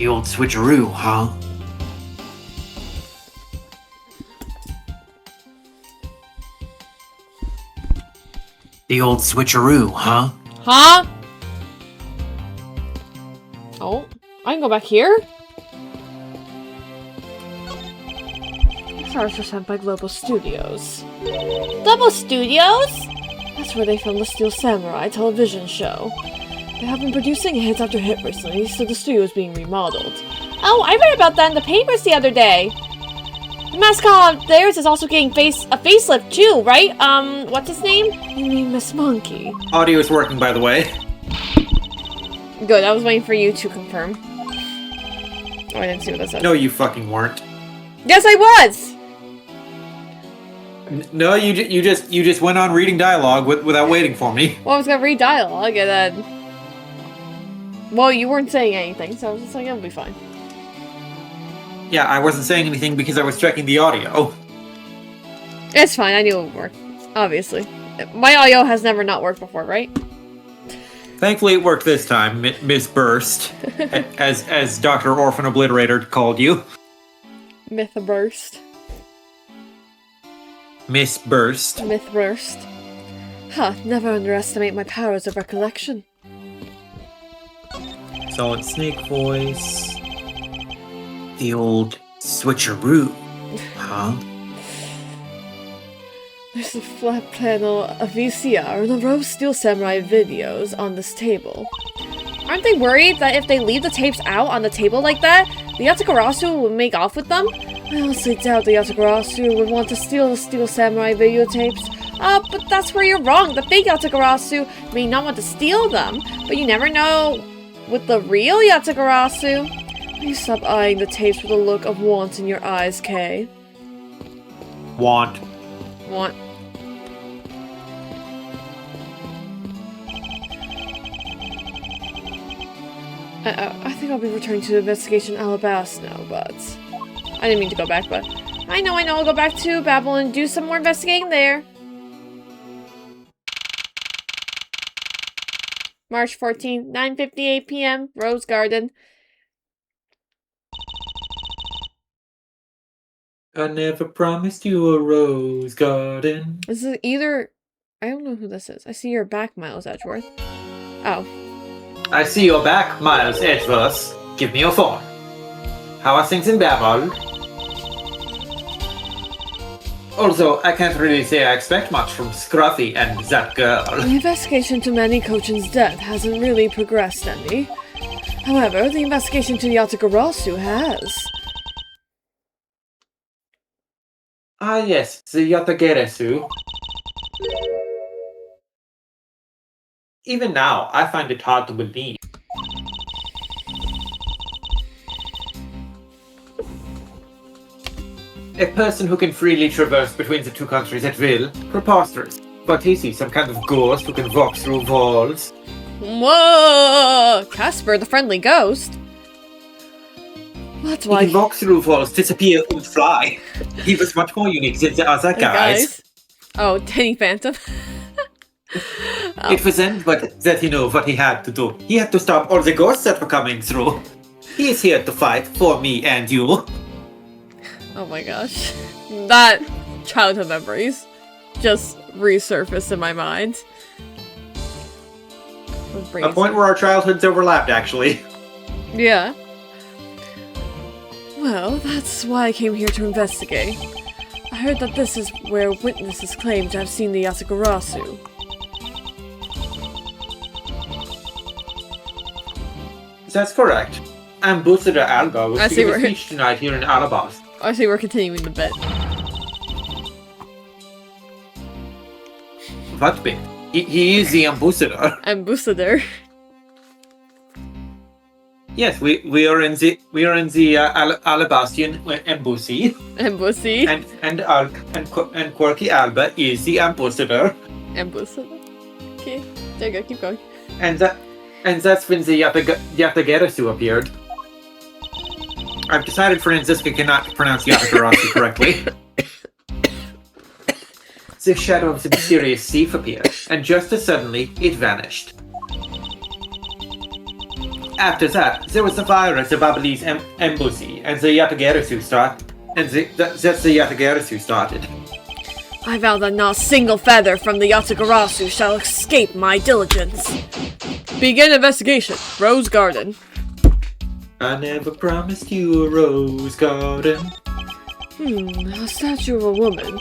The old switcheroo, huh? The old switcheroo, huh? Huh? Oh, I can go back here? Stars were sent by Global Studios. Global Studios? That's where they filmed the Steel Samurai television show. They have been producing hit after hit recently, so the studio is being remodeled. Oh, I read about that in the papers the other day. The mascot of theirs is also getting a facelift too, right? What's his name? You mean Miss Monkey? Audio is working, by the way. Good, I was waiting for you to confirm. Oh, I didn't see what that said. No, you fucking weren't. Yes, I was! No, you just went on reading dialogue without waiting for me. Well, I was gonna read dialogue and then... Well, you weren't saying anything, so I was just like, it'll be fine. Yeah, I wasn't saying anything because I was checking the audio. It's fine, I knew it would work. Obviously. My audio has never not worked before, right? Thankfully it worked this time, Miss Burst. as Dr. Orphan Obliterator called you. Myth burst. Miss Burst. Myth burst. Huh, never underestimate my powers of recollection. Solid snake voice. The old switcheroo, huh? There's a flat panel, a VCR, and a row of Steel Samurai videos on this table. Aren't they worried that if they leave the tapes out on the table like that, the Yatagarasu will make off with them? I honestly doubt the Yatagarasu would want to steal the Steel Samurai videotapes. But that's where you're wrong. The fake Yatagarasu may not want to steal them, but you never know with the real Yatagarasu. Please stop eyeing the tapes with a look of want in your eyes, Kay. Want. Want. I think I'll be returning to Investigation Alabasta now, but... I didn't mean to go back, but... I know, I'll go back to Babel and do some more investigating there. March 14th, 9:58 p.m., Rose Garden. I never promised you a rose garden. This is either... I don't know who this is. I see your back, Miles Edgeworth. Oh. I see your back, Miles Edgeworth. Give me your phone. How are things in Babel? Also, I can't really say I expect much from Scruffy and that girl. The investigation to Manny Kochin's death hasn't really progressed any. However, the investigation to Yatagarasu has. Ah yes, the Yatagarasu. Even now, I find it hard to believe. A person who can freely traverse between the two countries at will? Preposterous. But is he some kind of ghost who can walk through walls? Whoa! Casper, the friendly ghost. That's why he can walk through walls, disappear, and fly. He was much more unique than the other guys. Oh, Danny Phantom. It was then that he knew what he had to do. He had to stop all the ghosts that were coming through. He is here to fight for me and you. Oh my gosh. That childhood memories just resurfaced in my mind. A point where our childhoods overlapped, actually. Yeah. Well, that's why I came here to investigate. I heard that this is where witnesses claim to have seen the Yatagarasu. That's correct. Ambassador Alba was to give a speech tonight here in Alabasta. I see we're continuing the bit. What bit? He is the ambassador. Ambassador. Yes, we are in the Alabastian embassy. Embassy. And Quirky Alba is the ambassador. Ambassador. Okay, there you go. Keep going. And that's when the Yatagarasu appeared. I've decided Franziska cannot pronounce Yatagarasu correctly. The shadow of the mysterious thief appeared, and just as suddenly, it vanished. After that, there was the fire at the Babalese embassy, and the Yatagarasu started. That's the Yatagarasu started. I vow that not a single feather from the Yatagarasu shall escape my diligence. Begin investigation. Rose Garden. I never promised you a rose garden. A statue of a woman.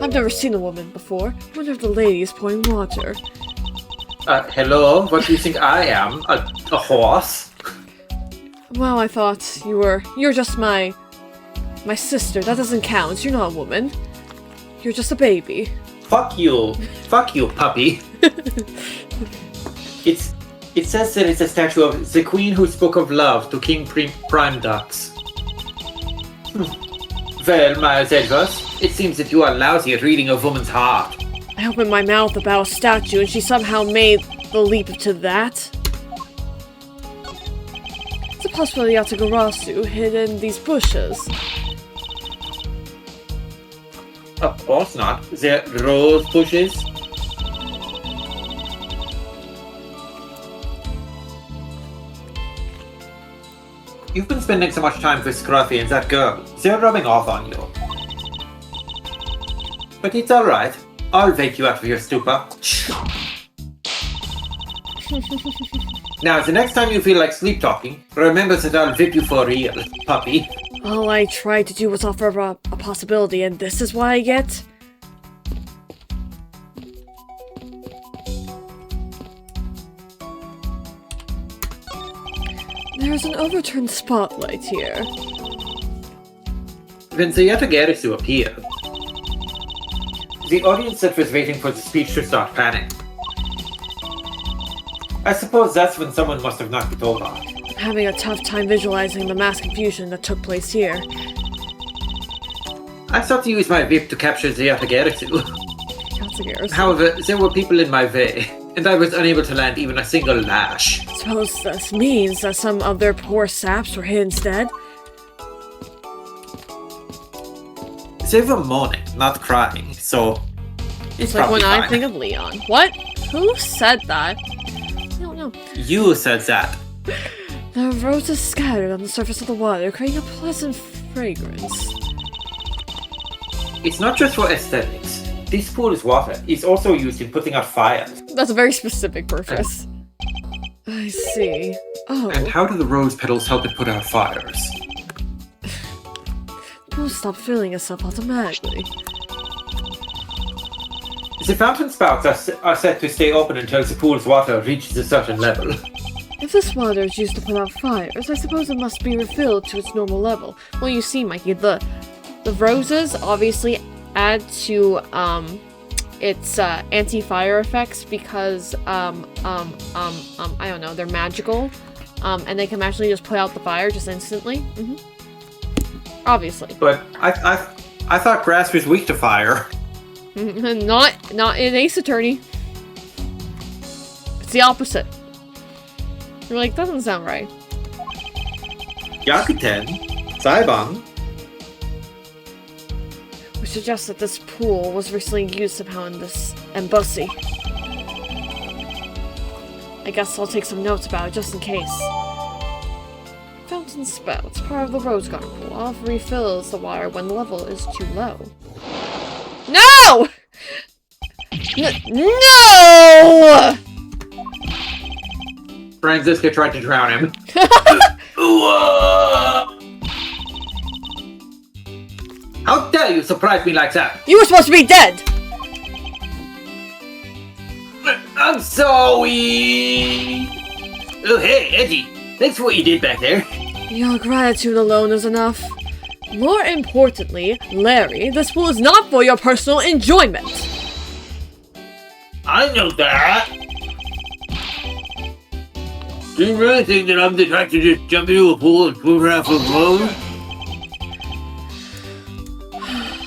I've never seen a woman before. I wonder if the lady is pouring water. Hello? What do you think I am? A horse? Well, I thought you're just my sister. That doesn't count. You're not a woman. You're just a baby. Fuck you. Fuck you, puppy. It says that it's a statue of the queen who spoke of love to King Prime Ducks. Well, Miles Edwards, it seems that you are lousy at reading a woman's heart. I opened my mouth about a statue and she somehow made the leap to that. It's a possibility Yatagarasu hid in these bushes. Of course not. They're rose bushes. You've been spending so much time with Scruffy and that girl. They're rubbing off on you. But it's alright. I'll wake you out of your stupor. Now, the next time you feel like sleep talking, remember that I'll whip you for real, puppy. All I tried to do was offer a possibility, and this is what I get? There's an overturned spotlight here. When the Yatagarasu appeared, the audience that was waiting for the speech to start panicked. I suppose that's when someone must have knocked it over. I'm having a tough time visualizing the mass confusion that took place here. I thought to use my whip to capture the Yatagarasu. However, there were people in my way, and I was unable to land even a single lash. Suppose this means that some of their poor saps were hit instead? They were moaning, not crying, so it's like when I think of Leon. What? Who said that? I don't know. You said that. The roses scattered on the surface of the water, creating a pleasant fragrance. It's not just for aesthetics. This pool's water is also used in putting out fires. That's a very specific purpose. I see. Oh. And how do the rose petals help it put out fires? The pool stopped filling itself automatically. The fountain spouts are set to stay open until the pool's water reaches a certain level. If this water is used to put out fires, I suppose it must be refilled to its normal level. Well, you see, Mikey, the roses obviously add to its anti-fire effects because I don't know, they're magical, and they can actually just put out the fire just instantly. Obviously. But I thought grass was weak to fire. Not in Ace Attorney. It's the opposite. You're like, that doesn't sound right. Yakuten, Saibang. Which suggests that this pool was recently used somehow in this embassy. I guess I'll take some notes about it just in case. Fountain spouts, part of the rose garden pool, often refills the water when the level is too low. No! No! Franziska tried to drown him. How dare you surprise me like that? You were supposed to be dead! I'm sorry! Oh, hey, Edgy. Thanks for what you did back there. Your gratitude alone is enough. More importantly, Larry, this pool is not for your personal enjoyment. I know that. Do you really think that I'm the type to just jump into a pool and swim around for clothes?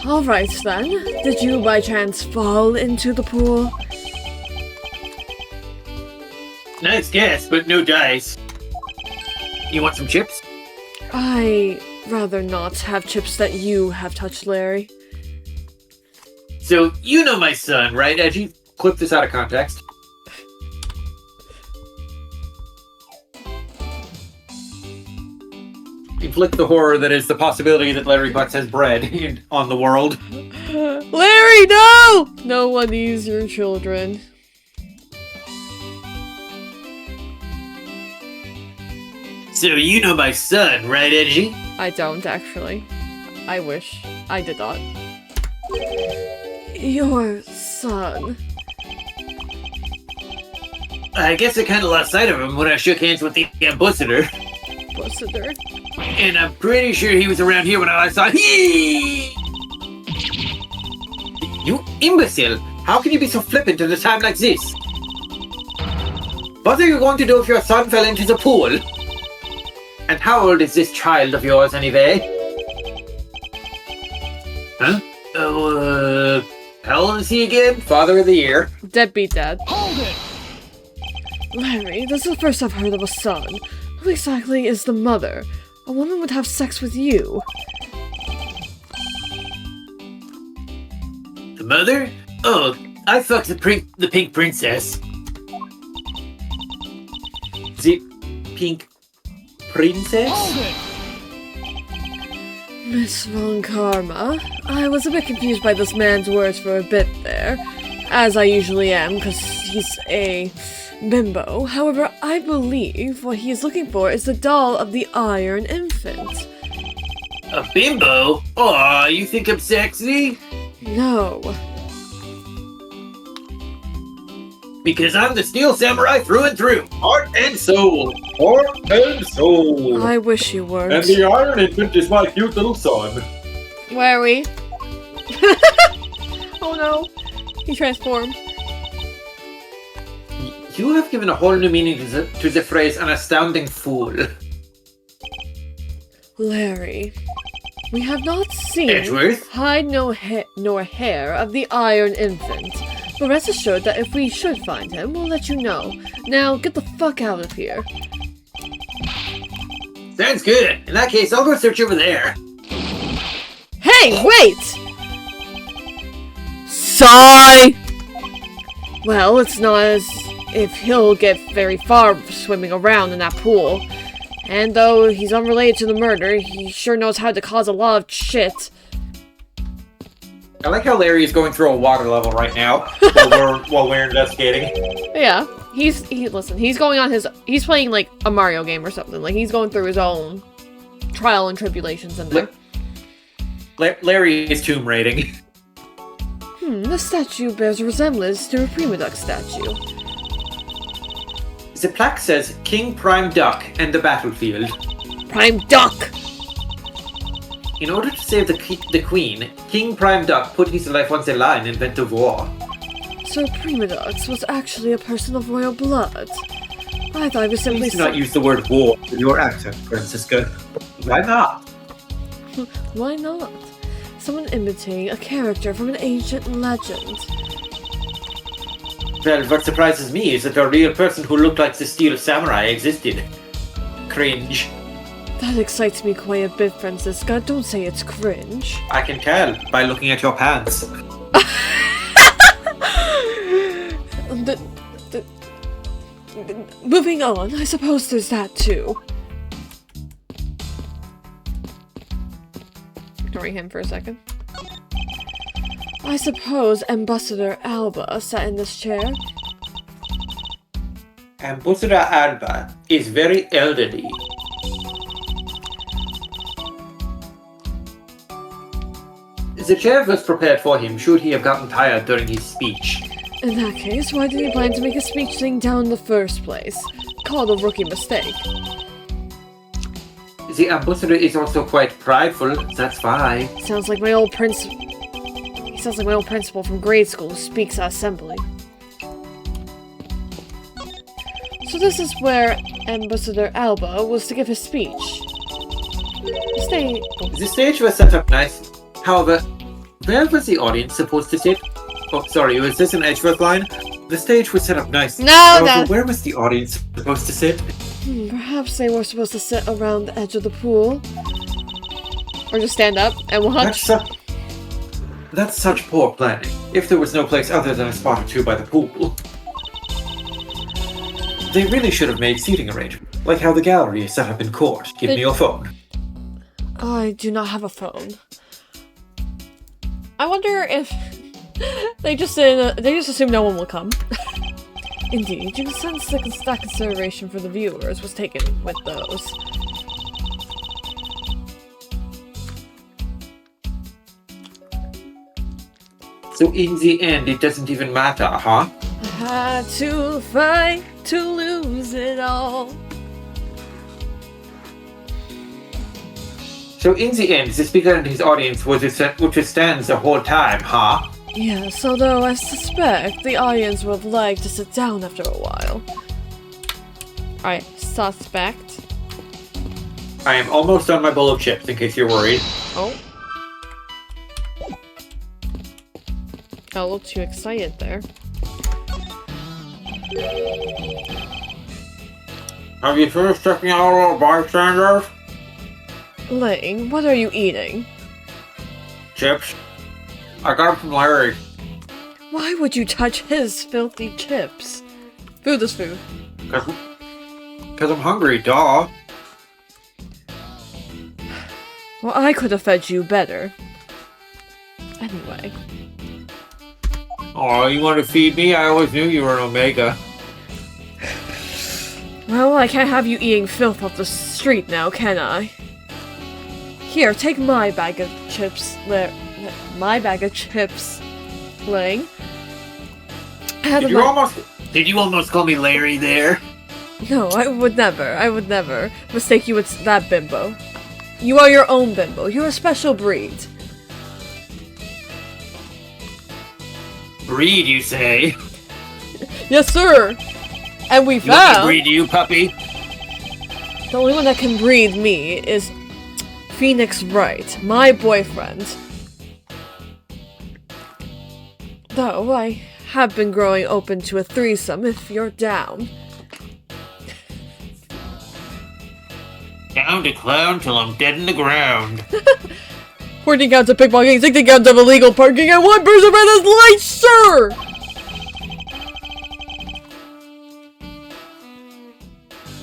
Alright then. Did you by chance fall into the pool? Nice guess, but no dice. You want some chips? I'd rather not have chips that you have touched, Larry. So, you know my son, right, Edgy? Clip this out of context. inflict the horror that is the possibility that Larry Butts has bred on the world. Larry, no! No one needs your children. So you know my son, right, Edgy? I don't, actually. I wish I did not. Your son. I guess I kind of lost sight of him when I shook hands with the ambassador. Ambassador? And I'm pretty sure he was around here when I saw he. You imbecile! How can you be so flippant at a time like this? What are you going to do if your son fell into the pool? And how old is this child of yours, anyway? Huh? Oh, how old is he again? Father of the year. Deadbeat dad. Hold it! Larry, this is the first I've heard of a son. Who exactly is the mother? A woman would have sex with you. The mother? Oh, I fucked the pink princess. The pink princess? Hold it! Miss Von Karma, I was a bit confused by this man's words for a bit there, as I usually am, because he's a bimbo. However, I believe what he is looking for is the doll of the Iron Infant. A bimbo? Aw, you think I'm sexy? No. Because I'm the Steel Samurai through and through. Heart and soul. Heart and soul. I wish you weren't. And the Iron Infant is my cute little son. Larry. Oh no. He transformed. You have given a whole new meaning to the phrase an astounding fool. Larry. We have not seen Edgeworth? hide nor hair of the Iron Infant. But rest assured that if we should find him, we'll let you know. Now, get the fuck out of here. Sounds good. In that case, I'll go search over there. Hey, wait! Sigh! Well, it's not as if he'll get very far swimming around in that pool. And though he's unrelated to the murder, he sure knows how to cause a lot of shit. I like how Larry is going through a water level right now while we're investigating. Yeah, he's going on he's playing like a Mario game or something. Like he's going through his own trial and tribulations in there. Larry is tomb raiding. The statue bears a resemblance to a Prima Duck statue. The plaque says King Prime Duck and the battlefield. Prime Duck! In order to save the Queen, King Prime Duck put his life on the line and went to war. So Prima Dux was actually a person of royal blood. I thought I was simply Please do not use the word war with your accent, Francisca. Why not? Why not? Someone imitating a character from an ancient legend. Well, what surprises me is that a real person who looked like the Steel Samurai existed. Cringe. That excites me quite a bit, Francisca. Don't say it's cringe. I can tell by looking at your pants. Moving on, I suppose there's that too. Ignoring him for a second. I suppose Ambassador Alba sat in this chair. Ambassador Alba is very elderly. The chair was prepared for him should he have gotten tired during his speech. In that case, why did he plan to make a speech sitting down in the first place? Called a rookie mistake. The ambassador is also quite prideful, that's why. Sounds like my old principal from grade school who speaks at assembly. So this is where Ambassador Alba was to give his speech. The stage was set up nice. However, where was the audience supposed to sit? Oh, sorry, was this an Edgeworth line? The stage was set up nice. However, where was the audience supposed to sit? Perhaps they were supposed to sit around the edge of the pool. Or just stand up and watch. That's such poor planning. If there was no place other than a spot or two by the pool. They really should have made seating arrangements, like how the gallery is set up in court. Give me your phone. I do not have a phone. I wonder if they just assume no one will come. Indeed, you can sense that consideration for the viewers was taken with those. So in the end, it doesn't even matter, huh? I had to fight to lose it all. So in the end, the speaker and his audience would withstand the whole time, huh? Yes, although I suspect the audience would like to sit down after a while. I suspect. I am almost on my bowl of chips, in case you're worried. Oh. Got a little too excited there. Have you finished checking out all our bystanders? Ling, what are you eating? Chips. I got them from Larry. Why would you touch his filthy chips? Food is food. Because I'm hungry, duh. Well, I could have fed you better. Anyway. Oh, you want to feed me? I always knew you were an Omega. Well, I can't have you eating filth off the street now, can I? Here, take my bag of chips, my bag of chips, Ling. Did you almost call me Larry there? No, I would never mistake you with that bimbo. You are your own bimbo. You're a special breed. Breed, you say? Yes, sir. And we You found breed you, puppy? the only one that can breed me is Phoenix Wright, my boyfriend. Though I have been growing open to a threesome if you're down. Down to clown till I'm dead in the ground. 14 counts of pickpocketing, 16 counts of illegal parking, and 1 person ran his lights, sir!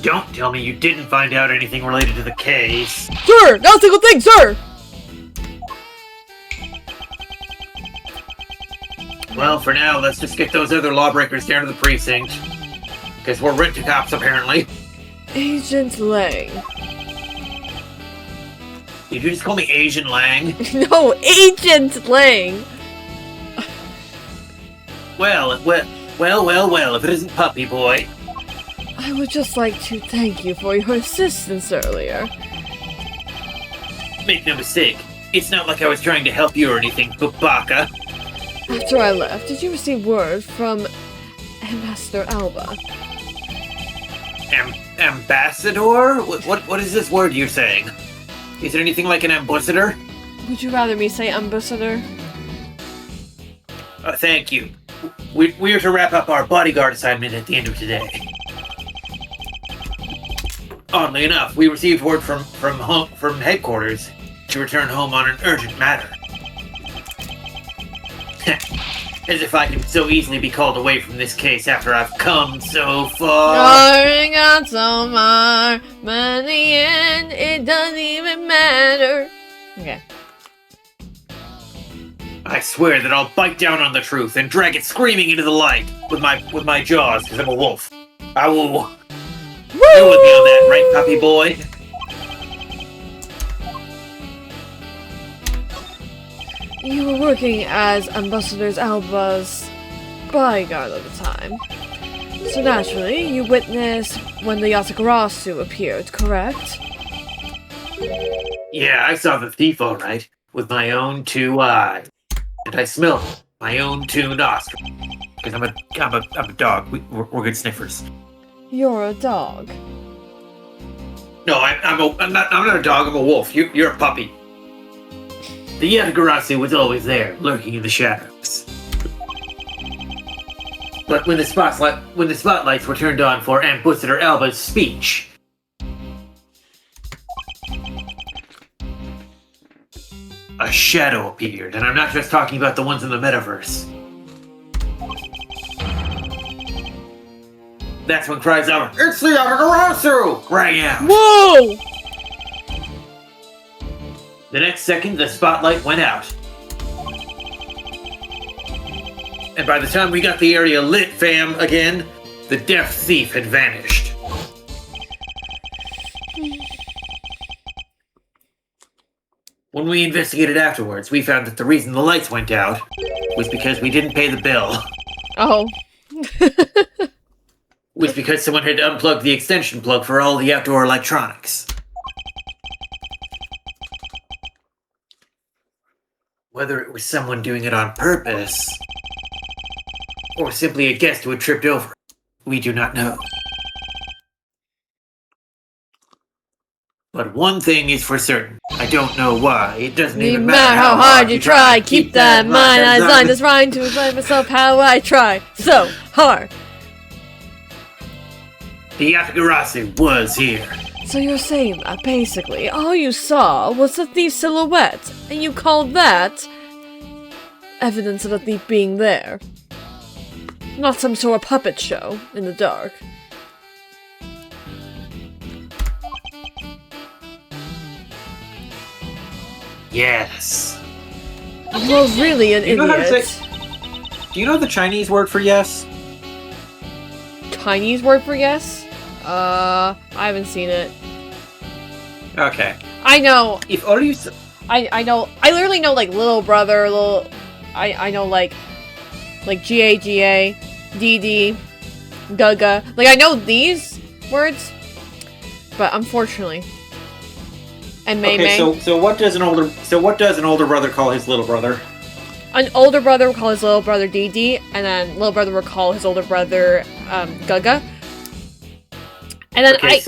Don't tell me you didn't find out anything related to the case. Sir! Not a single thing, sir! Well, for now, let's just get those other lawbreakers down to the precinct. Because we're rent-a-cops, apparently. Agent Lang. Did you just call me Asian Lang? No, Agent Lang! Well, if it isn't Puppy Boy. I would just like to thank you for your assistance earlier. Make no mistake, it's not like I was trying to help you or anything, Babaka. After I left, did you receive word from Ambassador Alba? Ambassador? What is this word you're saying? Is it anything like an ambassador? Would you rather me say ambassador? Thank you. We are to wrap up our bodyguard assignment at the end of today. Oddly enough, we received word from headquarters to return home on an urgent matter. As if I can so easily be called away from this case after I've come so far. I got so much money and it doesn't even matter. Okay. I swear that I'll bite down on the truth and drag it screaming into the light with my jaws, because I'm a wolf. I will. You with me on that, right, puppy boy? You were working as Ambassador Alba's bodyguard at the time. So naturally, you witnessed when the Yatakarasu appeared, correct? Yeah, I saw the thief all right, with my own 2 eyes. And I smelled my own 2 nostrils. Because I'm a dog. We're good sniffers. You're a dog. No, I'm not a dog. I'm a wolf. You're a puppy. The Yatakarasu was always there, lurking in the shadows. But when the spotlights were turned on for Ambassador Alba's speech, a shadow appeared, and I'm not just talking about the ones in the metaverse. That's when cries out, "It's the Yatakarasu!" rang out. Whoa! The next second, the spotlight went out. And by the time we got the area lit, fam, again, the deaf thief had vanished. When we investigated afterwards, we found that the reason the lights went out was because we didn't pay the bill. Oh. Was because someone had unplugged the extension plug for all the outdoor electronics. Whether it was someone doing it on purpose, or simply a guest who had tripped over, we do not know. But one thing is for certain. I don't know why. It doesn't even matter how hard you try. Keep that in mind. I designed this rhyme to explain myself how I try so hard. The Yatagarasu was here. So you're saying that basically all you saw was the thief's silhouette, and you call that evidence of the thief being there? Not some sort of puppet show in the dark. Yes. Well, really an idiot. Do you know the Chinese word for yes? Chinese word for yes? I haven't seen it. Okay. I know. If all you... I know. I literally know, like, little brother, I know, like G-A-G-A, D-D, Gaga. Like, I know these words, but unfortunately. And Mei Mei. Okay, so what does an older brother call his little brother? An older brother would call his little brother Dee, and then little brother would call his older brother Gaga. And then I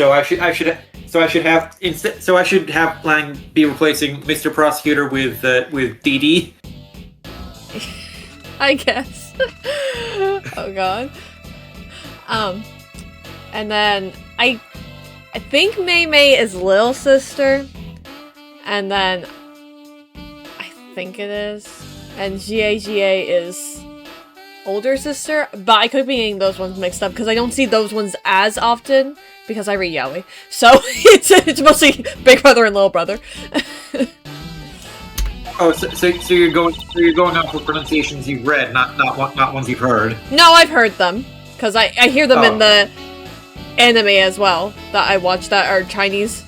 should have Lang be replacing Mr. Prosecutor with Dee Dee. I guess. Oh god. And then I think Mei Mei is little sister, and then I think it is, and Gia is older sister, but I could be getting those ones mixed up because I don't see those ones as often because I read yaoi. So it's mostly big brother and little brother. Oh, so you're going off of pronunciations you've read, not ones you've heard. No, I've heard them because I hear them in the anime as well that I watch that are Chinese.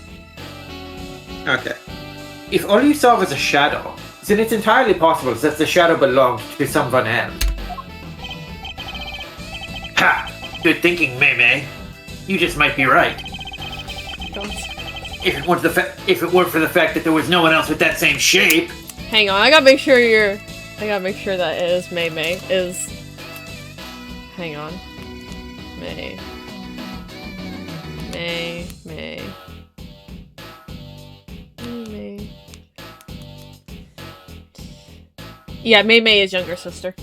Okay. If all you saw was a shadow, then it's entirely possible that the shadow belonged to someone else. Ha! Good thinking, Mei Mei. You just might be right. If it weren't for the fact that there was no one else with that same shape. Hang on, I gotta make sure that it is Mei Mei is. Hang on. Mei. Yeah, Mei Mei is younger sister.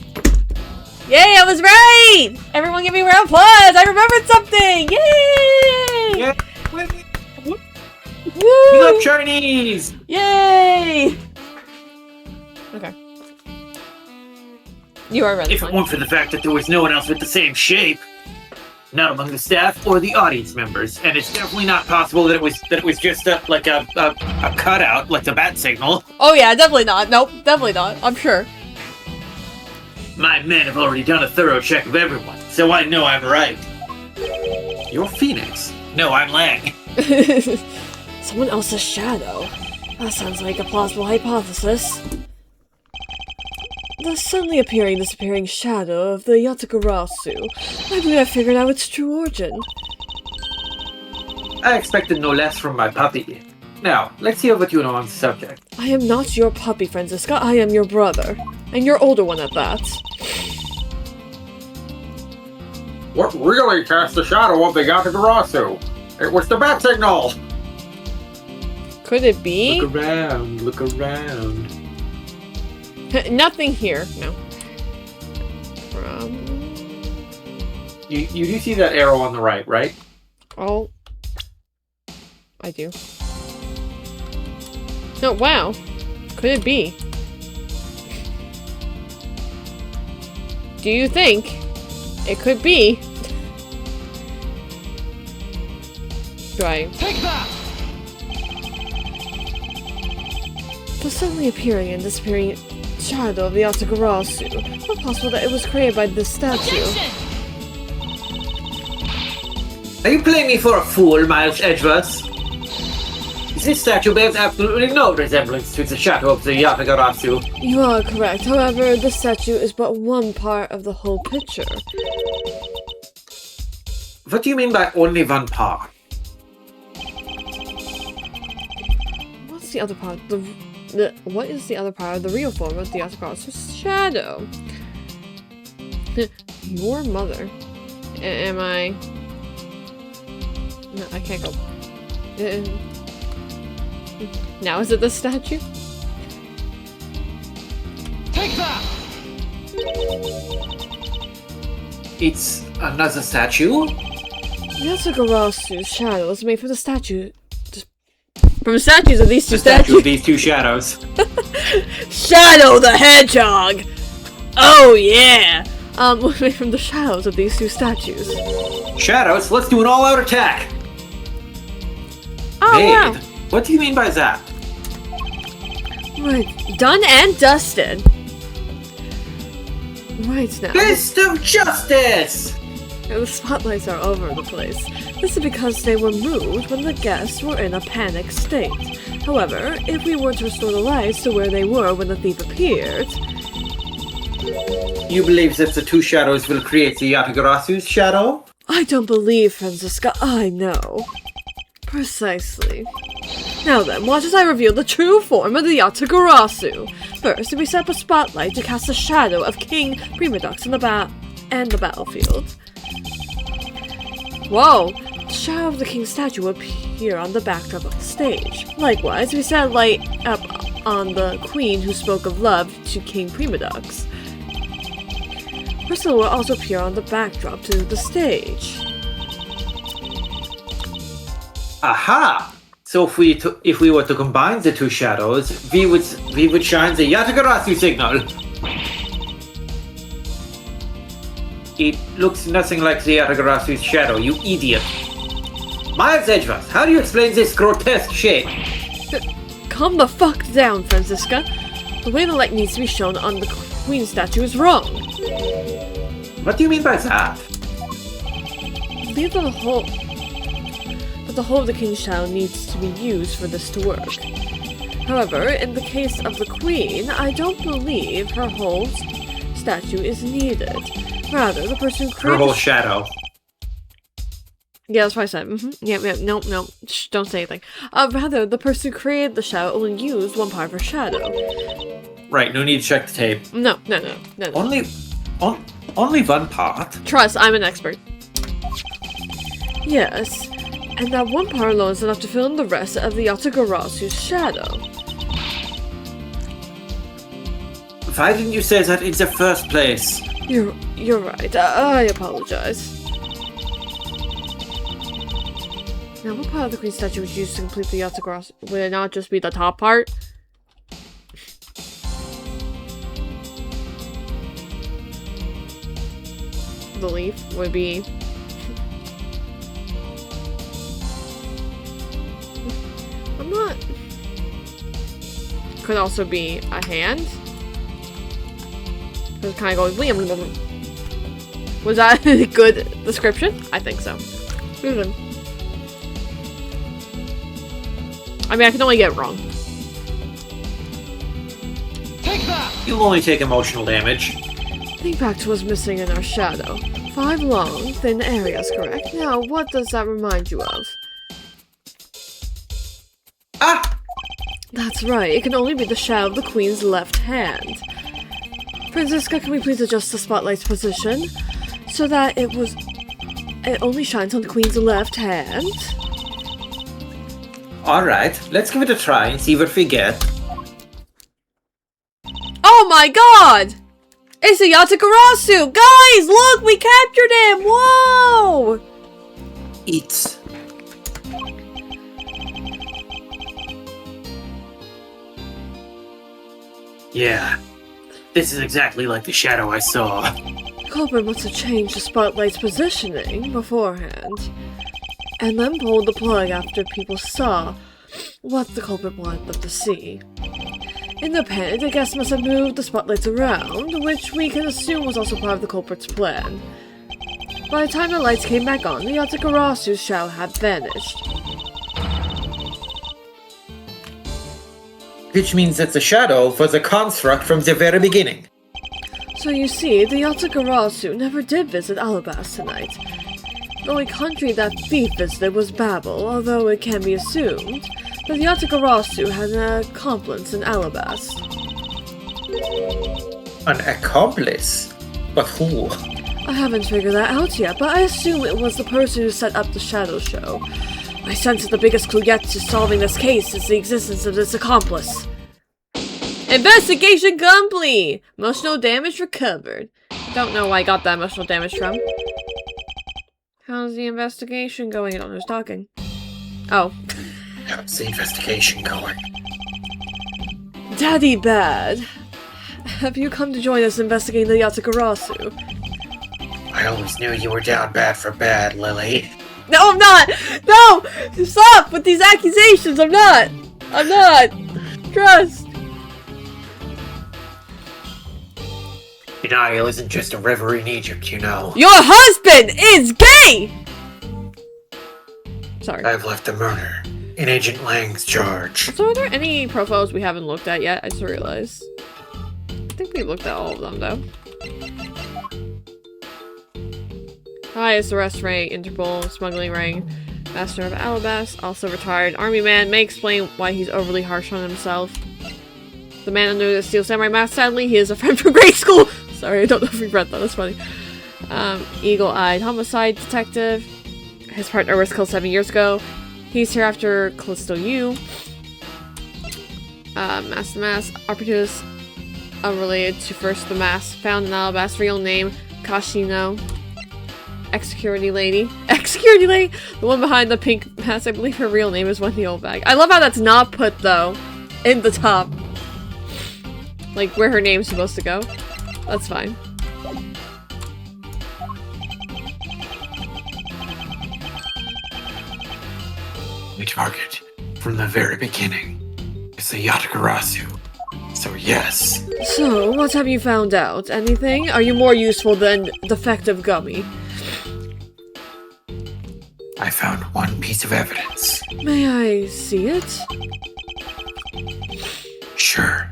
Yay, I was right! Everyone give me a round of applause! I remembered something! Yay! Yeah! Woo! We love Chinese! Yay! Okay. You are right. If it weren't for the fact that there was no one else with the same shape, not among the staff or the audience members, and it's definitely not possible that it was just a cutout, like the bat signal. Oh yeah, definitely not. Nope, definitely not. I'm sure. My men have already done a thorough check of everyone, so I know I'm right. You're Phoenix. No, I'm Lang. Someone else's shadow. That sounds like a plausible hypothesis. The suddenly appearing, disappearing shadow of the Yatagarasu. I believe I figured out its true origin. I expected no less from my puppy. Now, let's hear what you know on the subject. I am not your puppy, Franziska. I am your brother. And your older one at that. What really cast the shadow of the Yatagarasu? It was the bat signal! Could it be? Look around, look around. Nothing here, no. You do see that arrow on the right? Oh. I do. Oh, wow. Could it be? Do you think it could be? Do I? Take that! The suddenly appearing and disappearing shadow of the Yatagarasu. Not possible that it was created by this statue. Are you playing me for a fool, Miles Edgeworth? This statue bears absolutely no resemblance to the shadow of the Yatagarasu. You are correct. However, this statue is but one part of the whole picture. What do you mean by only one part? What's the other part? What is the other part of the real form of the Yatagarasu's shadow? Your mother. Am I... No, I can't go. Now is it the statue? Take that! It's another statue? Yatagarasu's shadow is made from the statue... From statues of these two statues. These two shadows. Shadow the Hedgehog! Oh yeah! Was made from the shadows of these two statues. Shadows? Let's do an all-out attack! Oh, Made? wow. What do you mean by that? Right, done and dusted. Right now. Fist of Justice! The spotlights are all over the place. This is because they were moved when the guests were in a panic state. However, if we were to restore the lights to where they were when the thief appeared... You believe that the two shadows will create the Yatagarasu's shadow? I don't believe, Franziska, I know. Precisely. Now then, watch as I reveal the true form of the Yatagarasu. First, we set up a spotlight to cast a shadow of King Primadux in the battlefield. Whoa! The shadow of the king's statue will appear on the backdrop of the stage. Likewise, we set a light up on the queen who spoke of love to King Primadux. Her silhouette will also appear on the backdrop to the stage. Aha! So if we were to combine the two shadows, we would shine the Yatagarasu signal. It looks nothing like the Yatagarasu's shadow, you idiot. Miles Edgeworth, how do you explain this grotesque shape? Calm the fuck down, Franziska. The way the light needs to be shown on the queen statue is wrong. What do you mean by that? Believe that the whole of the king's shadow needs to be used for this to work. However, in the case of the queen, I don't believe her whole statue is needed. Rather, the person who created... Her whole shadow. Yeah, that's what I said. Yeah, no. Shh, don't say anything. Rather, the person who created the shadow only used one part of her shadow. Right, no need to check the tape. No. Only one part? Trust, I'm an expert. Yes, and that one part alone is enough to fill in the rest of the Yatagarasu's shadow. Why didn't you say that in the first place? You're right. I apologize. Now, what part of the queen statue was used to complete the Yatagarasu? Would it not just be the top part? The leaf would be... I'm not... Could also be a hand. It kind of goes... Was that a good description? I think so. I mean, I can only get it wrong. Take that! You'll only take emotional damage. Think back to what's missing in our shadow. 5 long, thin areas, correct? Now, what does that remind you of? Ah! That's right, it can only be the shadow of the queen's left hand. Franziska, can we please adjust the spotlight's position so that it only shines on the queen's left hand? Alright, let's give it a try and see what we get. Oh my god! It's a Yatagarasu! Guys, look! We captured him! Whoa! It's... Yeah, this is exactly like the shadow I saw. The culprit must have changed the spotlight's positioning beforehand, and then pulled the plug after people saw what the culprit wanted them to see. In the panic, the guests must have moved the spotlights around, which we can assume was also part of the culprit's plan. By the time the lights came back on, the Yatakarasu's shadow had vanished. Which means that the shadow was a construct from the very beginning. So you see, the Yatakarasu never did visit Alabas tonight. The only country that thief visited was Babel, although it can be assumed that the Yatakarasu had an accomplice in Alabas. An accomplice? But who? I haven't figured that out yet, but I assume it was the person who set up the shadow show. I sense that the biggest clue yet to solving this case is the existence of this accomplice. Investigation complete! Emotional damage recovered. Don't know where I got that emotional damage from. How's the investigation going? I don't know who's talking. Oh. How's the investigation going? Daddy Bad. Have you come to join us investigating the Yatakarasu? I always knew you were down bad for bad, Lily. No, I'm not! No! Stop with these accusations! I'm not! I'm not! Trust! Denial isn't just a river in Egypt, you know. Your husband is gay! Sorry. I've left the murder in Agent Lang's charge. So are there any profiles we haven't looked at yet? I just realized. I think we looked at all of them, though. Highest arrest rate, Interpol, smuggling ring, master of Alabas, also retired army man, may explain why he's overly harsh on himself. The man under the steel samurai mask, sadly, he is a friend from grade school! Sorry, I don't know if we read that, that's funny. Eagle-eyed homicide detective. His partner was killed 7 years ago. He's here after Callisto U. Master Mask, opportunist unrelated to first the mask, found in Alabas, real name, Kashino. Ex-security lady. Ex-security lady? The one behind the pink mask, I believe her real name is Wendy Oldbag. I love how that's not put, though, in the top. Like, where her name's supposed to go. That's fine. The target, from the very beginning, is the Yatakarasu. So yes. So, what have you found out? Anything? Are you more useful than Defective Gummy? I found one piece of evidence. May I see it? Sure,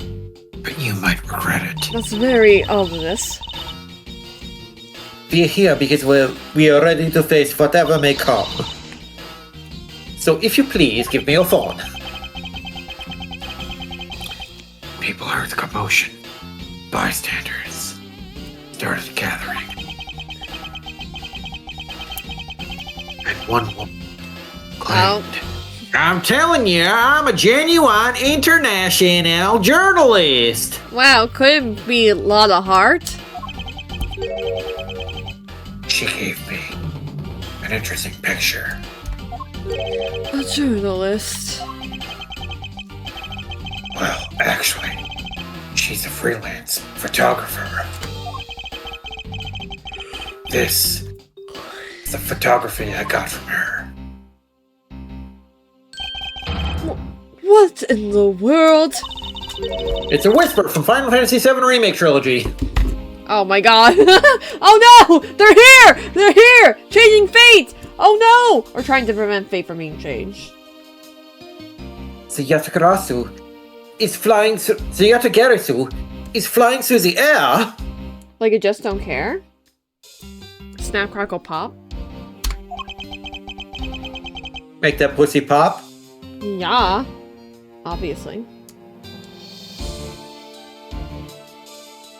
but you might regret it. That's very ominous. We're here because we are ready to face whatever may come. So if you please, give me your phone. People heard the commotion. Bystanders started gathering. And one woman claimed, I'm telling you, I'm a genuine international journalist. Wow, could it be Lotta Hart? She gave me an interesting picture. A journalist. Well, actually, she's a freelance photographer. This is the photography I got from her. What in the world? It's a whisper from Final Fantasy VII Remake Trilogy. Oh my god. Oh no! They're here! They're here! Changing fate! Oh no! We're trying to prevent fate from being changed. The Yatakarasu is flying through the air. Like it just don't care? Snap, crackle, pop? Make that pussy pop. Yeah. Obviously.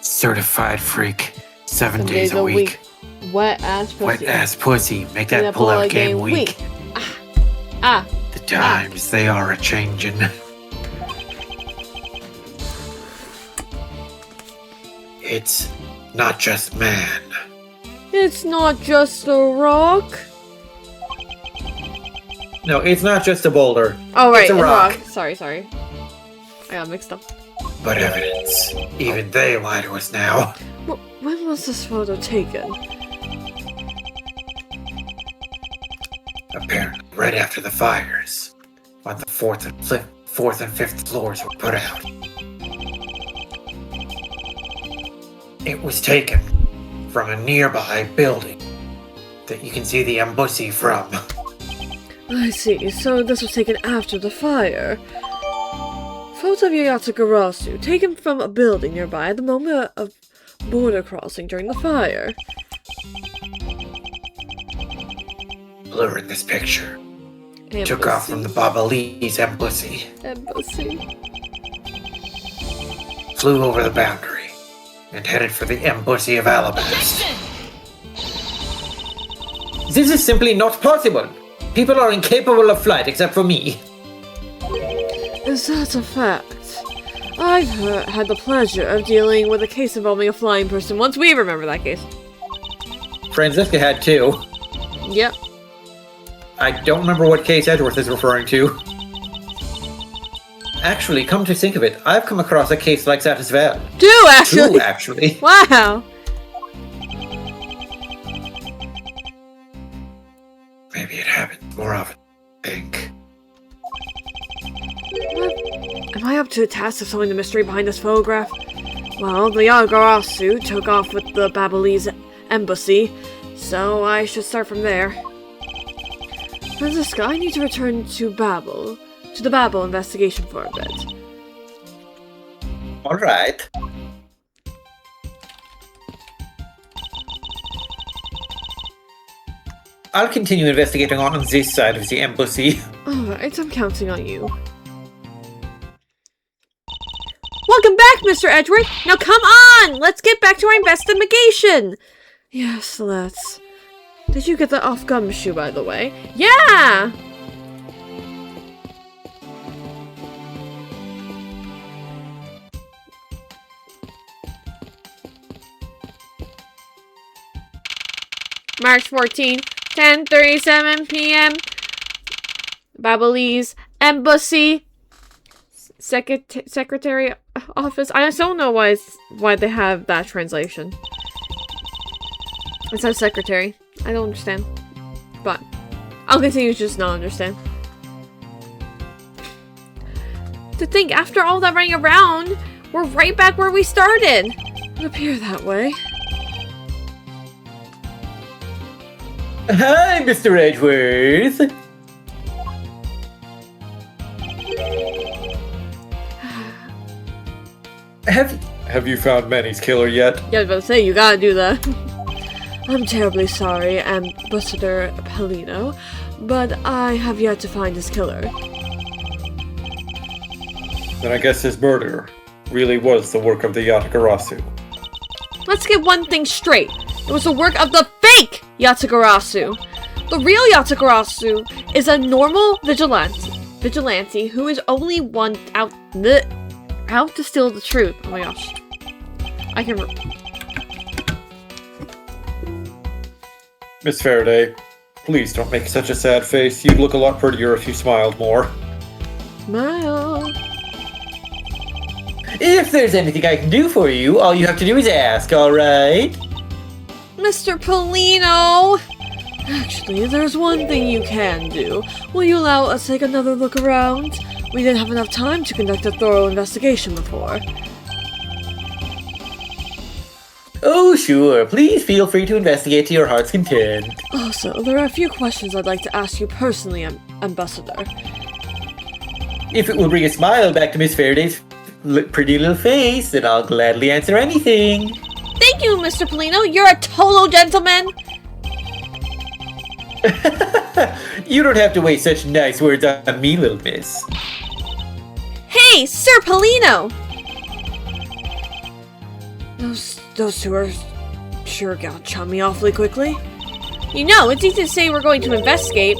Certified freak. 7 days a week. Wet ass pussy. Wet ass pussy. Make that pull-out game weak. The times they are a-changin'. It's not just man. It's not just a rock. No, it's not just a boulder. Oh right, it's a rock. Sorry. I got mixed up. But evidence. Even they lie to us now. When was this photo taken? Apparently, right after the fires, when the fourth and fifth floors were put out. It was taken from a nearby building that you can see the embassy from. I see, so this was taken after the fire. Photo of Yatsugarasu, taken from a building nearby at the moment of border crossing during the fire. Blur in this picture. Embassy. Took off from the Babalese embassy. Embassy. Flew over the boundary and headed for the embassy of Alabasta. This is simply not possible. People are incapable of flight except for me. Is that a fact? I've had the pleasure of dealing with a case involving a flying person once. We remember that case. Franziska had too. Yep. I don't remember what case Edgeworth is referring to. Actually, come to think of it, I've come across a case like that as well. Two, actually. Two, actually. Wow. Maybe it happens more often than I think. Am I up to a task of solving the mystery behind this photograph? Well, the Yagarasu took off with the Babalese embassy, so I should start from there. Franziska, I need to return to the Babel investigation for a bit. Alright. I'll continue investigating on this side of the embassy. Alright, I'm counting on you. Welcome back, Mr. Edgeworth! Now come on! Let's get back to our investigation! Yes, let's. Did you get that off Gumshoe, by the way? Yeah! March 14, 10:37 p.m. Babalese Embassy Secretary Office. I just don't know why they have that translation. It says secretary. I don't understand. But I'll continue to just not understand. To think, after all that running around, we're right back where we started. It would appear that way. Hi, Mr. Edgeworth. Have you found Manny's killer yet? Yeah, I was about to say, you gotta do that. I'm terribly sorry, Ambassador Pelino, but I have yet to find his killer. Then I guess his murder really was the work of the Yatsugarasu. Let's get one thing straight. It was the work of the fake Yatsugarasu. The real Yatsugarasu is a normal vigilante who is only one out to steal the truth. Oh my gosh. I can... Miss Faraday, please don't make such a sad face. You'd look a lot prettier if you smiled more. Smile. If there's anything I can do for you, all you have to do is ask, alright? Mr. Pelino! Actually, there's one thing you can do. Will you allow us to take another look around? We didn't have enough time to conduct a thorough investigation before. Oh, sure. Please feel free to investigate to your heart's content. Also, there are a few questions I'd like to ask you personally, Ambassador. If it will bring a smile back to Miss Faraday's pretty little face, then I'll gladly answer anything. Thank you, Mr. Pelino. You're a total gentleman. You don't have to waste such nice words on me, little miss. Hey, Sir Pelino! Those two are sure gonna chum me awfully quickly. You know, it's easy to say we're going to investigate,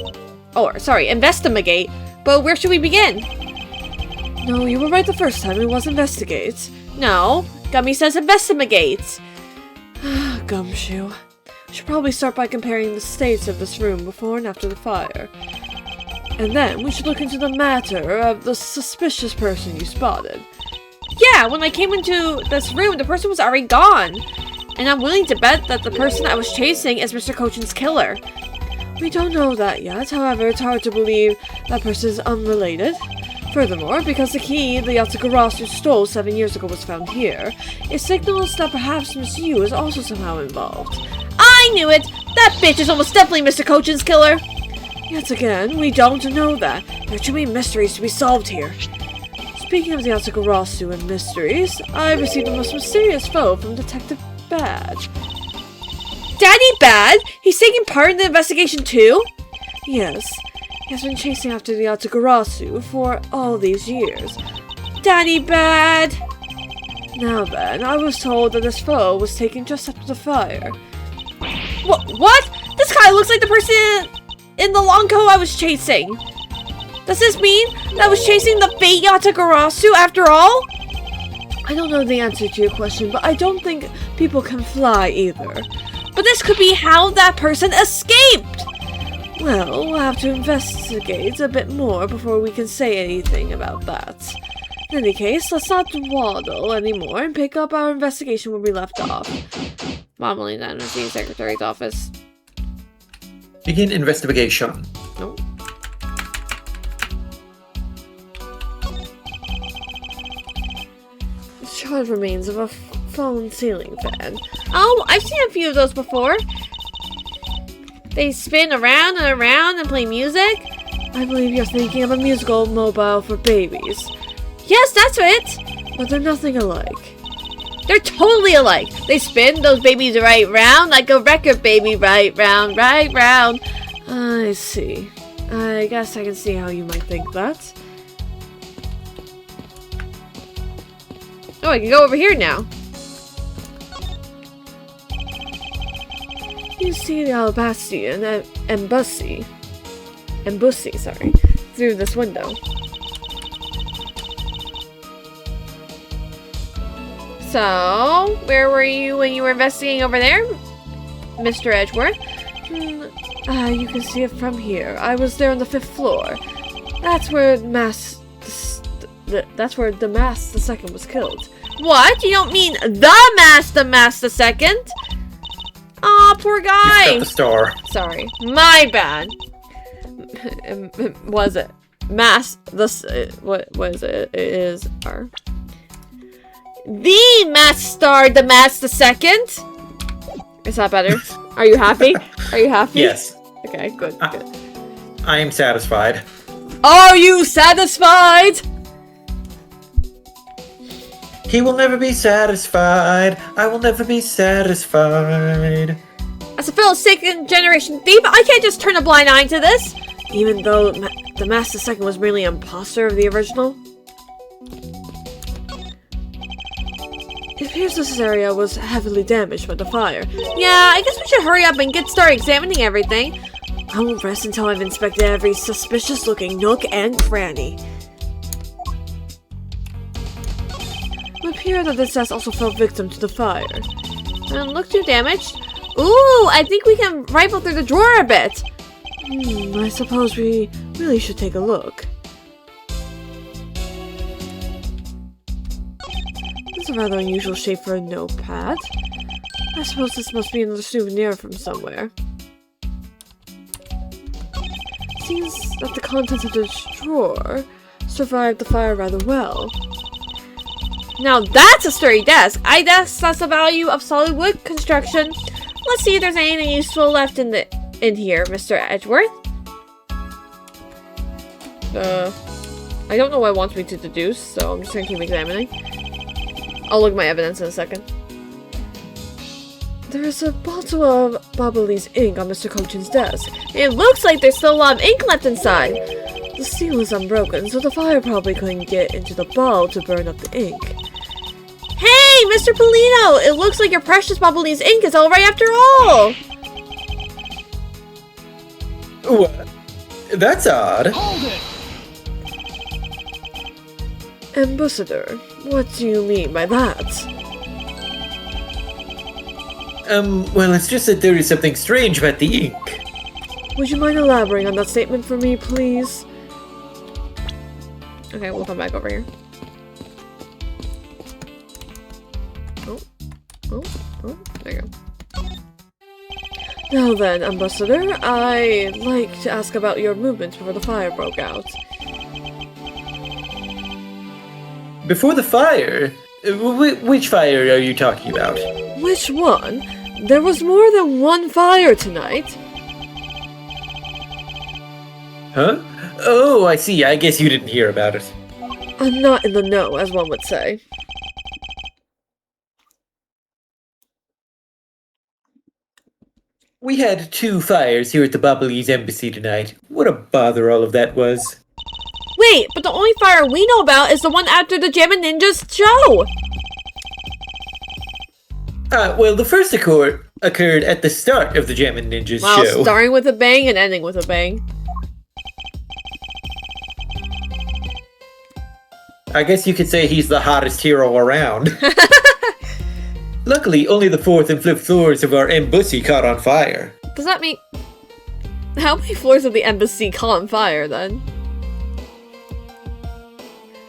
but where should we begin? No, you were right the first time. It was investigate. No, Gummy says investigate. Gumshoe. We should probably start by comparing the states of this room before and after the fire. And then we should look into the matter of the suspicious person you spotted. Yeah, when I came into this room, the person was already gone. And I'm willing to bet that the person I was chasing is Mr. Cochin's killer. We don't know that yet, however, it's hard to believe that person is unrelated. Furthermore, because the key the Yatagarasu stole 7 years ago was found here, it signals that perhaps Miss Yu is also somehow involved. I knew it! That bitch is almost definitely Mr. Kochin's killer! Yet again, we don't know that. There are too many mysteries to be solved here. Speaking of the Yatagarasu and mysteries, I received a most mysterious foe from Detective Bad. Daddy Bad? He's taking part in the investigation too? Yes. He has been chasing after the Yatagarasu for all these years. Daddy Bad! Now then, I was told that this foe was taken just after the fire. What? This guy looks like the person in the long coat I was chasing. Does this mean that I was chasing the fake Yatagarasu after all? I don't know the answer to your question, but I don't think people can fly either. But this could be how that person escaped! Well, we'll have to investigate a bit more before we can say anything about that. In any case, let's not dawdle anymore and pick up our investigation where we left off. Modeling down to the Secretary's office. Begin investigation. No. Charred remains of a fallen ceiling fan. Oh, I've seen a few of those before. They spin around and around and play music. I believe you're thinking of a musical mobile for babies. Yes, that's it! But they're nothing alike. They're totally alike. They spin those babies right round like a record baby, right round, right round. I see. I guess I can see how you might think that. Oh, I can go over here now. You see the Alabastian embassy, through this window. So, where were you when you were investigating over there, Mr. Edgeworth? You can see it from here. I was there on the 5th floor. That's where the mask II was killed. What? You don't mean the mask II? Aw, poor guy. You the store. Sorry, my bad. Was it what was it? It is our the mask II. Is that better? Are you happy? Are you happy? Yes. Okay, good. I am satisfied. Are you satisfied? He will never be satisfied. I will never be satisfied. As a fellow second-generation thief, I can't just turn a blind eye to this. Even though the Mask II was merely an imposter of the original. It appears this area was heavily damaged by the fire. Yeah, I guess we should hurry up and get started examining everything. I won't rest until I've inspected every suspicious-looking nook and cranny. It would appear that this desk also fell victim to the fire. Doesn't look too damaged. Ooh, I think we can rifle through the drawer a bit. I suppose we really should take a look. That's a rather unusual shape for a notepad. I suppose this must be another souvenir from somewhere. Seems that the contents of this drawer survived the fire rather well. Now that's a sturdy desk. I guess that's the value of solid wood construction. Let's see if there's anything useful left in here, Mr. Edgeworth. I don't know what it wants me to deduce, so I'm just gonna keep examining. I'll look at my evidence in a second. There is a bottle of Babali's ink on Mr. Kochin's desk. It looks like there's still a lot of ink left inside. The seal is unbroken, so the fire probably couldn't get into the bottle to burn up the ink. Hey, Mr. Polino! It looks like your precious Babali's ink is alright after all! What? That's odd. Hold it! Ambassador, what do you mean by that? Well, it's just that there is something strange about the ink. Would you mind elaborating on that statement for me, please? Okay, we'll come back over here. Oh, there you go. Now then, Ambassador, I'd like to ask about your movements before the fire broke out. Before the fire? Which fire are you talking about? Which one? There was more than one fire tonight. Huh? Oh, I see. I guess you didn't hear about it. I'm not in the know, as one would say. We had 2 fires here at the Bubbly's embassy tonight. What a bother all of that was. Wait, but the only fire we know about is the one after the Jammin' Ninjas show! Well, the first occurred at the start of the Jammin' Ninjas Wow, show. starting with a bang and ending with a bang. I guess you could say he's the hottest hero around. Luckily, only the 4th and 5th floors of our embassy caught on fire. Does that mean... How many floors of the embassy caught on fire, then?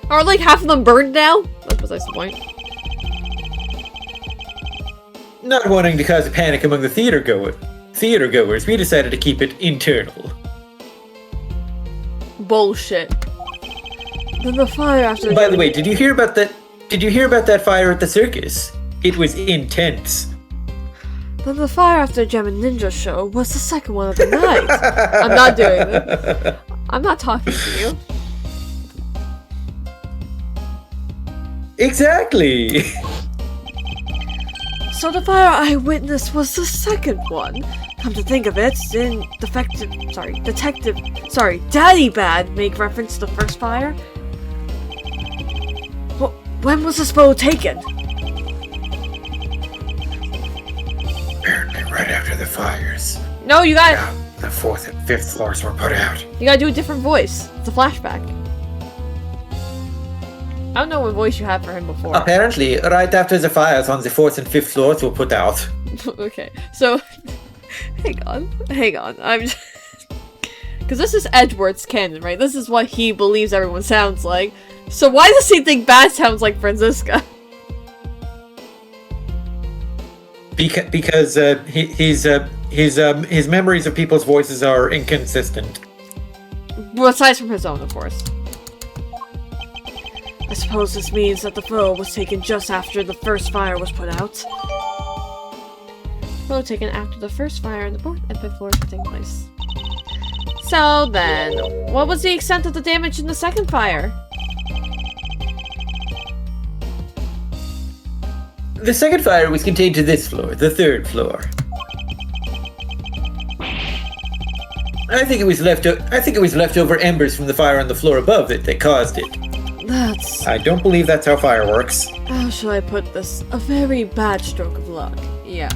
Are, like, half of them burned now? That's besides the point. Not wanting to cause a panic among the theater goers, we decided to keep it internal. Bullshit. Then the fire after... By the way, did you hear about that? Did you hear about that fire at the circus? It was intense. Then the fire after Jammin' Ninja show was the second one of the night. I'm not doing it. I'm not talking to you. Exactly. So the fire I witnessed was the second one. Come to think of it, didn't Daddy Bad make reference to the first fire? When was this photo taken? Apparently right after the fires. No, you got The 4th and 5th floors were put out. You gotta do a different voice. It's a flashback. I don't know what voice you had for him before. Apparently, right after the fires on the 4th and 5th floors were put out. Okay, so hang on. I'm just... Because this is Edward's canon, right? This is what he believes everyone sounds like. So why does he think Bad sounds like Franziska? Because his memories of people's voices are inconsistent. Well, aside from his own, of course. I suppose this means that the photo was taken just after the first fire was put out. Photo taken after the first fire in the 4th and 5th floors were taking place. So then, what was the extent of the damage in the second fire? The second fire was contained to this floor, the 3rd floor. I think it was leftover embers from the fire on the floor above that caused it. That's... I don't believe that's how fire works. How shall I put this? A very bad stroke of luck. Yeah.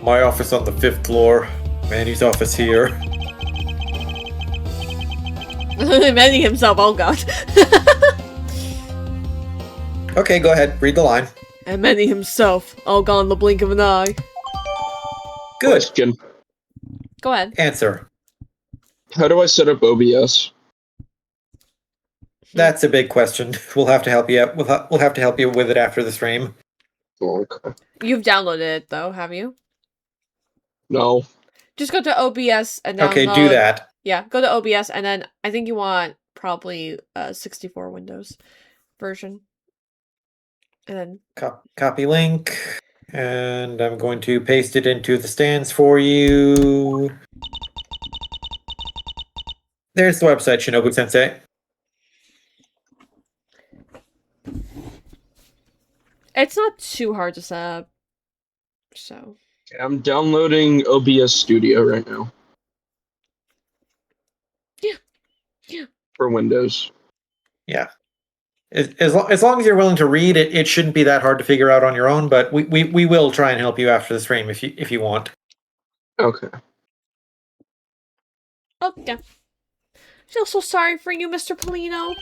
My office on the 5th floor. Manny's office here. Manny himself, oh god. Okay, go ahead. Read the line. And Manny himself, all gone in the blink of an eye. Good. Question. Go ahead. Answer. How do I set up OBS? That's a big question. We'll have to help you out. We'll have to help you with it after the stream. Okay. You've downloaded it though, have you? No. Just go to OBS and download. Okay, do that. Yeah, go to OBS and then I think you want probably 64 Windows version. And then Copy link. And I'm going to paste it into the stands for you. There's the website, Shinobu-sensei. it's not too hard to set up. So I'm downloading OBS Studio right now. Yeah. For Windows. Yeah. As long as you're willing to read it, it shouldn't be that hard to figure out on your own, but we will try and help you after the stream if you want. Okay. Oh yeah. Feel so sorry for you, Mr. Polino.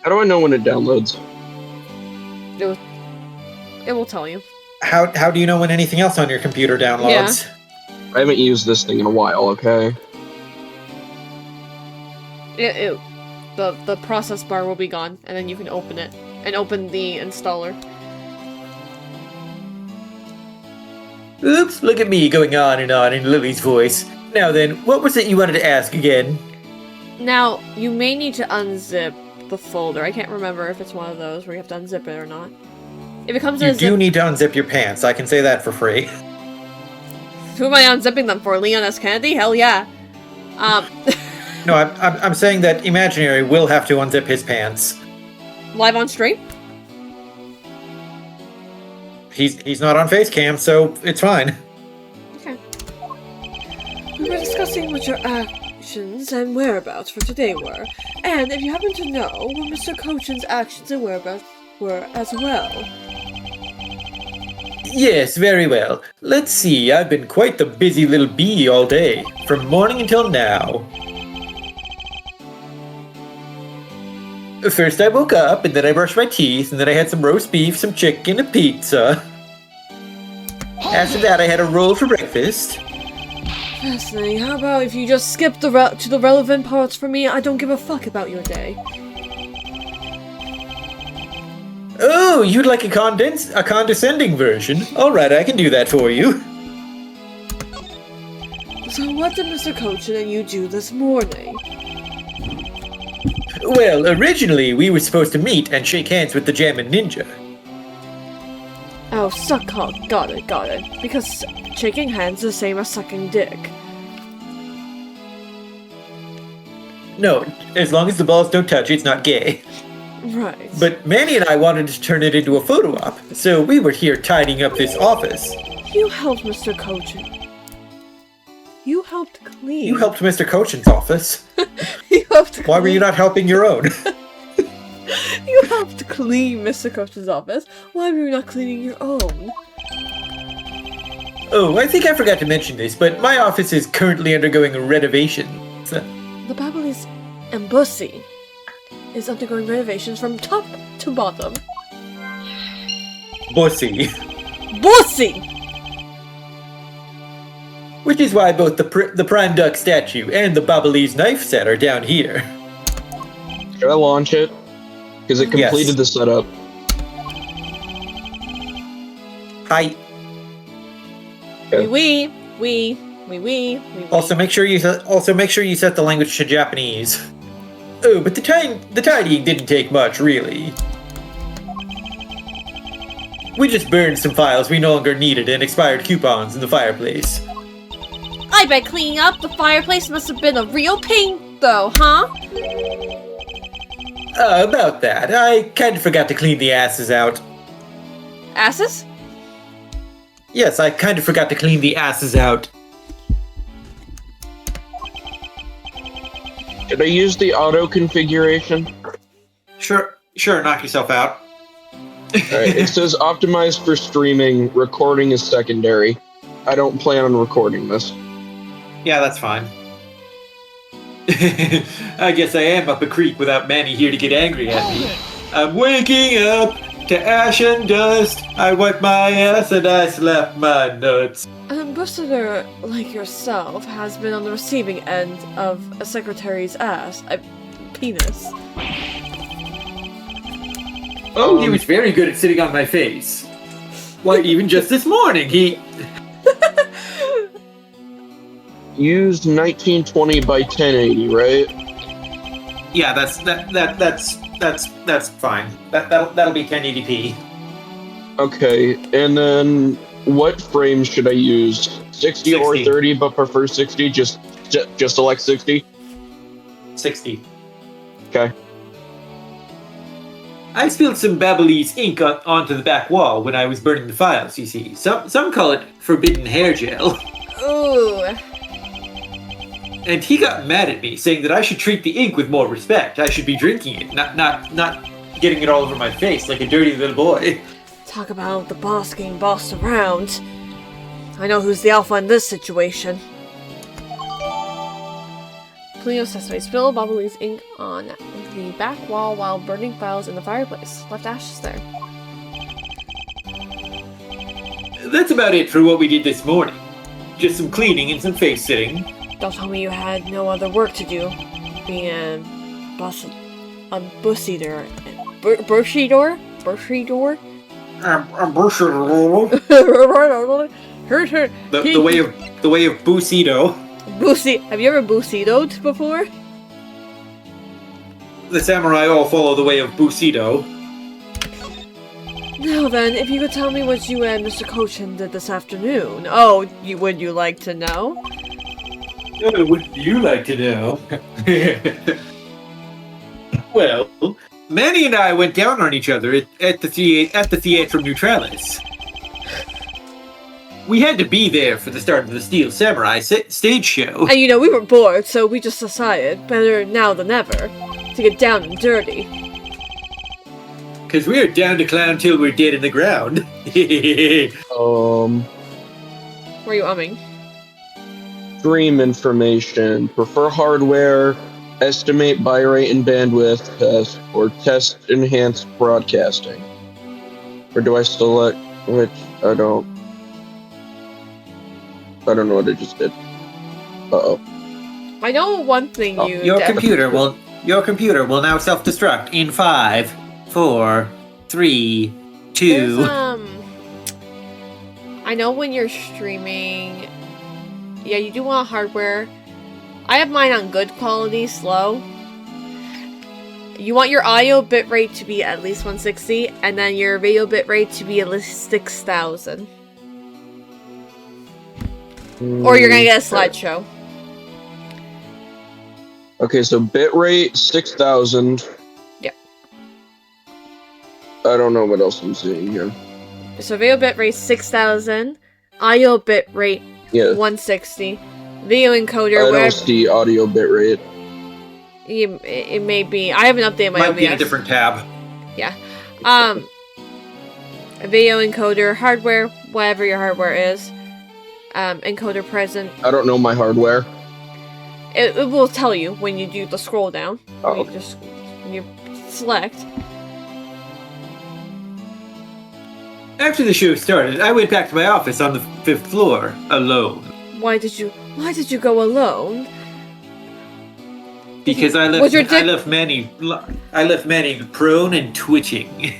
How do I know when it downloads? It will tell you. How do you know when anything else on your computer downloads? I haven't used this thing in a while, okay? The process bar will be gone, and then you can open it and open the installer. Oops, look at me going on in Lily's voice. Now then, what was it you wanted to ask again? Now, you may need to unzip the folder. I can't remember if it's one of those where you have to unzip it or not. If it comes to You a zip... do need to unzip your pants, I can say that for free. Who am I unzipping them for? Leon S. Kennedy? Hell yeah. No, I'm saying that Imaginary will have to unzip his pants. Live on stream? He's not on face cam, so it's fine. Okay. We were discussing what your actions and whereabouts for today were, and if you happen to know what Mr. Cochin's actions and whereabouts were as well. Yes, very well. Let's see, I've been quite the busy little bee all day, from morning until now. First I woke up, and then I brushed my teeth, and then I had some roast beef, some chicken, a pizza. After that I had a roll for breakfast. Fascinating. How about if you just skip to the relevant parts for me? I don't give a fuck about your day. Oh, you'd like a condescending version? Alright, I can do that for you. So what did Mr. Cochin and you do this morning? Well, originally we were supposed to meet and shake hands with the Jammin' Ninja. Oh, suck cock. Got it. Because shaking hands is the same as sucking dick. No, as long as the balls don't touch, it's not gay. Right. But Manny and I wanted to turn it into a photo op, so we were here tidying up this office. You helped Mr. Cochin. You helped clean. You helped Mr. Cochin's office. You helped clean. Why were you not helping your own? You helped clean Mr. Cochin's office. Why were you not cleaning your own? Oh, I think I forgot to mention this, but my office is currently undergoing a renovation. The Babyliss Embassy is undergoing renovations from top to bottom. Bussy. Bussy! Which is why both the Prime Duck statue and the Babyliss knife set are down here. Should I launch it? Because it completed Yes. the setup. Hi. We. Also, make sure you set the language to Japanese. Oh, but the tidying didn't take much, really. We just burned some files we no longer needed and expired coupons in the fireplace. I bet cleaning up the fireplace must have been a real pain, though, huh? About that. I kind of forgot to clean the asses out. Asses? Yes, I kind of forgot to clean the asses out. Should I use the auto configuration? Sure, knock yourself out. Alright, it says optimized for streaming, recording is secondary. I don't plan on recording this. Yeah, that's fine. I guess I am up a creek without Manny here to get angry at me. I'm waking up to ash and dust. I wipe my ass and I slap my nuts. An ambassador like yourself has been on the receiving end of a secretary's penis. Oh, he was very good at sitting on my face. Why, even just this morning, he... Used 1920 by 1080, right? Yeah, that's fine. That'll be 1080p. Okay, and then what frames should I use? 60 or 60. 30, but prefer 60. Just select 60. 60. Okay. I spilled some Babyliss ink onto the back wall when I was burning the files, you see. Some call it forbidden hair gel. Ooh. And he got mad at me, saying that I should treat the ink with more respect. I should be drinking it, not getting it all over my face like a dirty little boy. Talk about the boss getting bossed around. I know who's the alpha in this situation. Polino Sesame spill Babyliss ink on the back wall while burning files in the fireplace. Left ashes there. That's about it for what we did this morning. Just some cleaning and some face sitting. Don't tell me you had no other work to do. Being a bussidor? Burshidor? I'm bullshit. Hurt her. The way of Bushido. Have you ever Bushido'd before? The samurai all follow the way of Bushido. Now then, if you could tell me what you and Mr. Kochin did this afternoon. Oh, would you like to know? Would you like to know? Well, Manny and I went down on each other at the Theatre Neutralis. We had to be there for the start of the Steel Samurai stage show. And we were bored, so we just decided, better now than ever, to get down and dirty. Because we're down to clown till we're dead in the ground. Were you umming? Stream information. Prefer hardware. Estimate bitrate and bandwidth test. Or test enhanced broadcasting. Or do I select which? I don't know what I just did. Uh-oh. I know one thing Your computer will now self-destruct in 5, 4, 3, 2. I know when you're streaming, yeah, you do want hardware. I have mine on good quality, slow. You want your audio bitrate to be at least 160, and then your video bitrate to be at least 6,000. Or you're gonna get a slideshow. Okay, so bitrate 6,000. Yep. I don't know what else I'm seeing here. So video bitrate 6,000, audio bitrate 160, video encoder. I don't see audio bitrate. It may be. I haven't updated my OBS. Might be in a different tab. Yeah. A video encoder, hardware, whatever your hardware is. Encoder present. I don't know my hardware. It will tell you when you do the scroll down. Oh. When you select. After the show started, I went back to my office on the 5th floor, alone. Why did you go alone? Because I left Manny prone and twitching.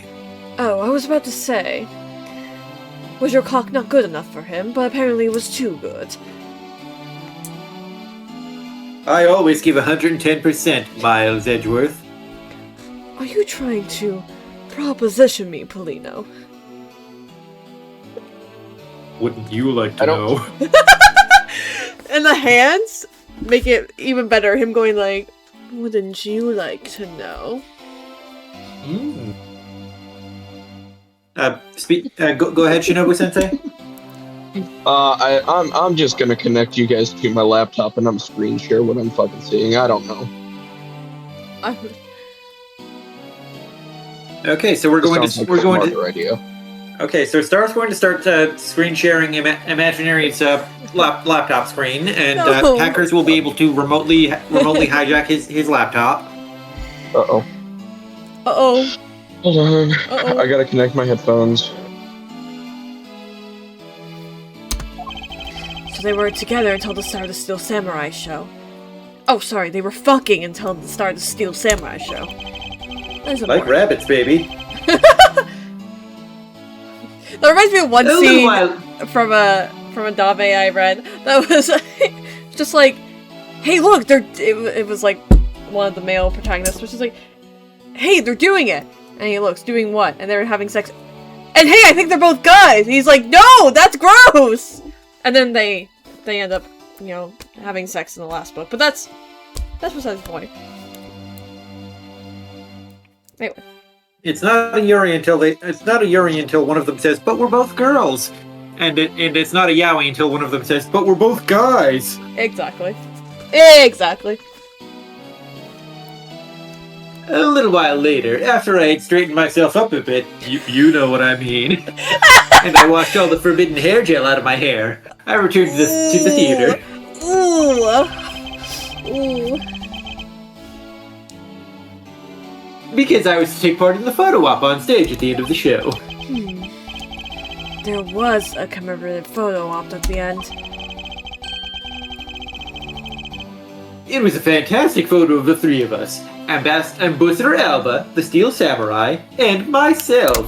Oh, I was about to say. Was your cock not good enough for him, but apparently it was too good. I always give 110%, Miles Edgeworth. Are you trying to proposition me, Polino? Wouldn't you like to know? And the hands make it even better. Him going like, wouldn't you like to know? Go ahead, Shinobu-sensei. I'm just gonna connect you guys to my laptop and I'm screen share what I'm fucking seeing. I don't know. Okay, so we're going to idea. Okay, so Star's going to start screen sharing Imaginary's laptop screen, and hackers will be able to remotely hijack his laptop. Uh-oh. Uh-oh. Hold on. Uh-oh. I gotta connect my headphones. So they were together until the start of the Steel Samurai show. Oh, sorry, they were fucking until the start of the Steel Samurai show. Like rabbits, baby. That reminds me of one scene from a Dave I read that was just like, hey, look, it was like one of the male protagonists, which is like, hey, they're doing it. And he looks, doing what? And they're having sex. And hey, I think they're both guys. And he's like, no, that's gross. And then they end up, having sex in the last book. But that's besides the point. Anyway. It's not a Yuri until one of them says, "But we're both girls," and it's not a yaoi until one of them says, "But we're both guys." Exactly. A little while later, after I had straightened myself up a bit, you know what I mean, and I washed all the forbidden hair gel out of my hair, I returned to the theater. Ooh. Because I was to take part in the photo op on stage at the end of the show. There was a commemorative photo op at the end. It was a fantastic photo of the three of us. Ambassador Alba, the Steel Samurai, and myself.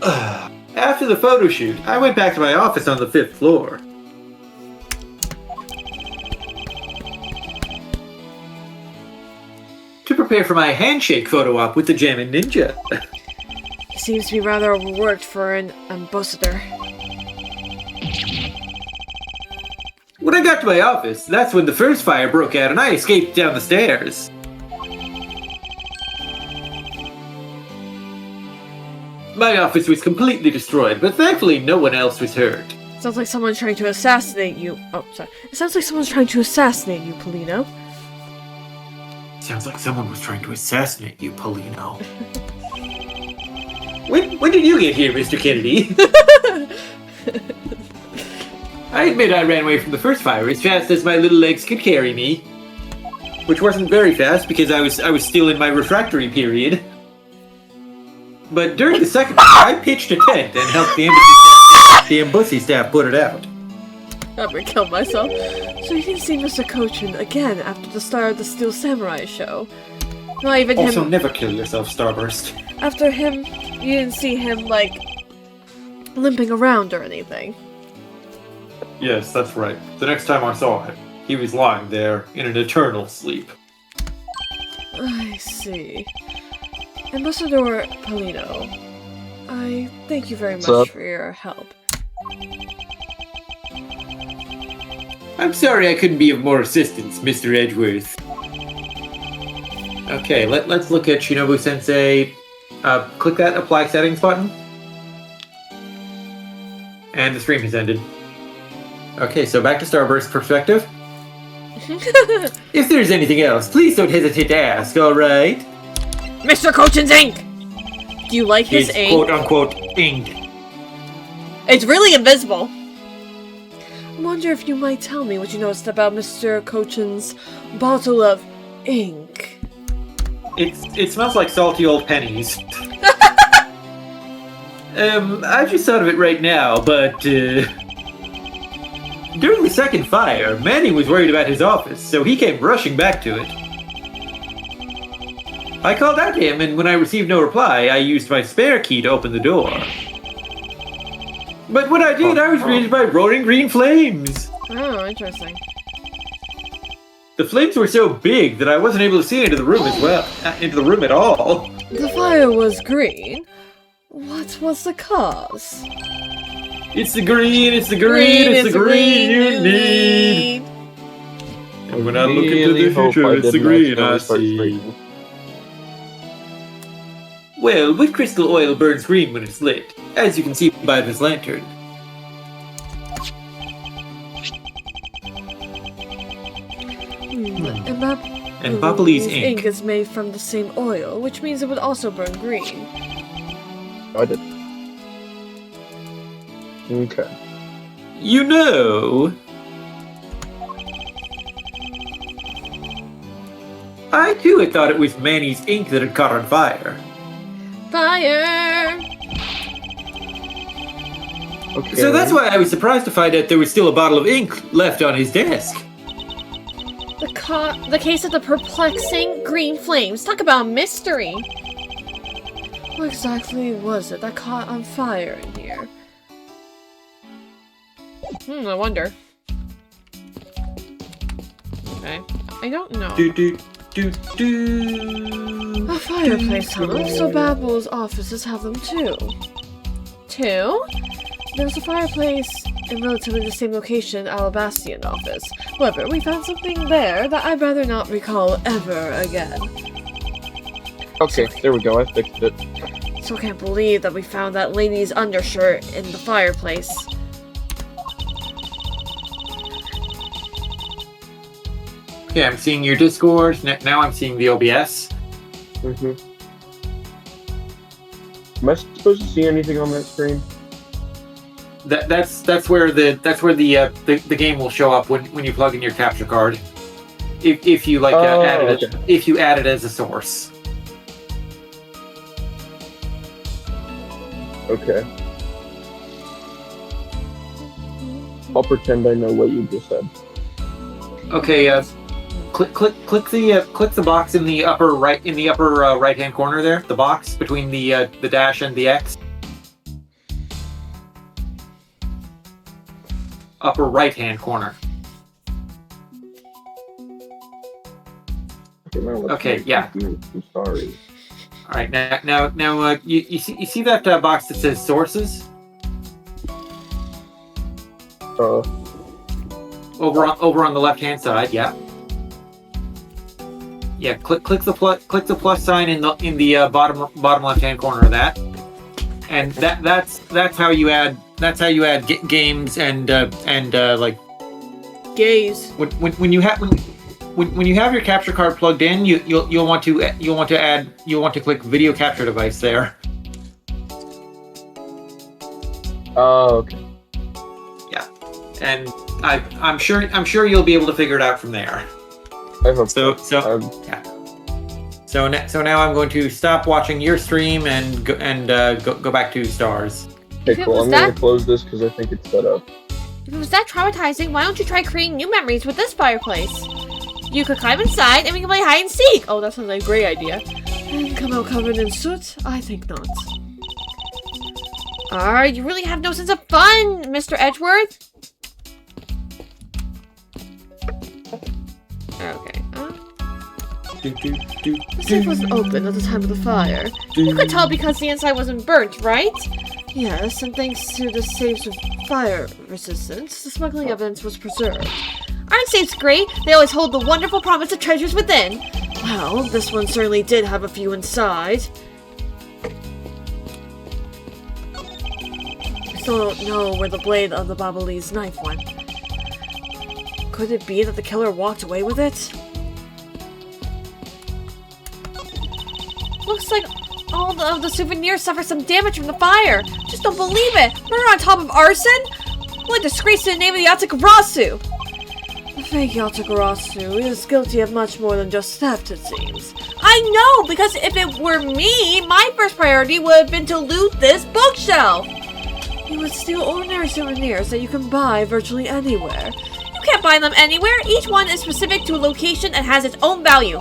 After the photo shoot, I went back to my office on the 5th floor. To prepare for my handshake photo op with the Jammin' Ninja. He seems to be rather overworked for an ambassador. When I got to my office, that's when the first fire broke out and I escaped down the stairs. My office was completely destroyed, but thankfully no one else was hurt. Sounds like someone's trying to assassinate you. Oh, sorry. It sounds like someone's trying to assassinate you, Polino. Sounds like someone was trying to assassinate you, Polino. When did you get here, Mr. Kennedy? I admit I ran away from the first fire as fast as my little legs could carry me. Which wasn't very fast because I was still in my refractory period. But during the second fire, I pitched a tent and helped the embassy staff put it out. I'm gonna kill myself. So you didn't see Mr. Kochin again after the start of the Steel Samurai show? Not even Also, him. never kill yourself, Starburst. After him, you didn't see him, like, limping around or anything. Yes, that's right. The next time I saw him, he was lying there in an eternal sleep. I see. Ambassador Polino, I thank you very much What's up? for your help. I'm sorry I couldn't be of more assistance, Mr. Edgeworth. Okay, let's look at Shinobu Sensei. Click that apply settings button. And the stream has ended. Okay, so back to Starburst perspective. If there's anything else, please don't hesitate to ask, alright? Mr. Kochin's ink! Do you like his It's ink? quote-unquote ink. It's really invisible. I wonder if you might tell me what you noticed about Mr. Kochin's bottle of ink. It smells like salty old pennies. I just thought of it right now, but during the second fire, Manny was worried about his office, so he came rushing back to it. I called out to him, and when I received no reply, I used my spare key to open the door. But when I did, I was greeted by roaring green flames. Oh, interesting. The flames were so big that I wasn't able to see into the room into the room at all. The fire was green. What was the cause? It's the green you need. And when I look into the future, it's the green I see. Well, which crystal oil burns green when it's lit, as you can see by this lantern. And Bapali's ink. Is made from the same oil, which means it would also burn green. I did. Okay. You know, I too had thought it was Manny's ink that had caught on fire. Fire! Okay. So that's why I was surprised to find out there was still a bottle of ink left on his desk. The case of the perplexing green flames. Talk about mystery. What exactly was it that caught on fire in here? I wonder. Okay. I don't know. A fireplace, huh? So Babel's offices have them too. Two? There's a fireplace in relatively the same location at Alabastian office. However, we found something there that I'd rather not recall ever again. Okay, there we go. I fixed it. Still can't believe that we found that lady's undershirt in the fireplace. Okay, I'm seeing your Discord. Now I'm seeing the OBS. Mm-hmm. Am I supposed to see anything on that screen? That's where the game will show up when you plug in your capture card. If you add it, okay. if you add it as a source. Okay. I'll pretend I know what you just said. Okay, click the box in the upper right hand corner there. The box between the dash and the X. upper right-hand corner. Okay, yeah. I'm sorry. All right, now, you see that box that says sources over on the left-hand side? Yeah. Yeah. Click the plus sign in the bottom left-hand corner of that, and that's how you add games and like Gaze. when you have your capture card plugged in, you'll want to click video capture device there. Oh, okay. Yeah, and I'm sure you'll be able to figure it out from there. I hope So yeah. So now I'm going to stop watching your stream and go back to stars. Okay, cool. I'm going to close this because I think it's set up. If it was that traumatizing, why don't you try creating new memories with this fireplace? You could climb inside and we can play hide and seek. Oh, that sounds like a great idea. And come out covered in soot? I think not. You really have no sense of fun, Mr. Edgeworth. Okay. The safe wasn't open at the time of the fire. You could tell because the inside wasn't burnt, right? Yes, and thanks to the safe's fire resistance, the smuggling evidence was preserved. Aren't safes great? They always hold the wonderful promise of treasures within. Well, this one certainly did have a few inside. I still don't know where the blade of the Babali's knife went. Could it be that the killer walked away with it? Looks like all of the souvenirs suffered some damage from the fire. Just don't believe it. Murder on top of arson? What a disgrace to the name of the Yatagarasu. The fake Yatagarasu is guilty of much more than just theft, it seems. I know, because if it were me, my first priority would have been to loot this bookshelf. You would steal ordinary souvenirs that you can buy virtually anywhere. You can't buy them anywhere. Each one is specific to a location and has its own value.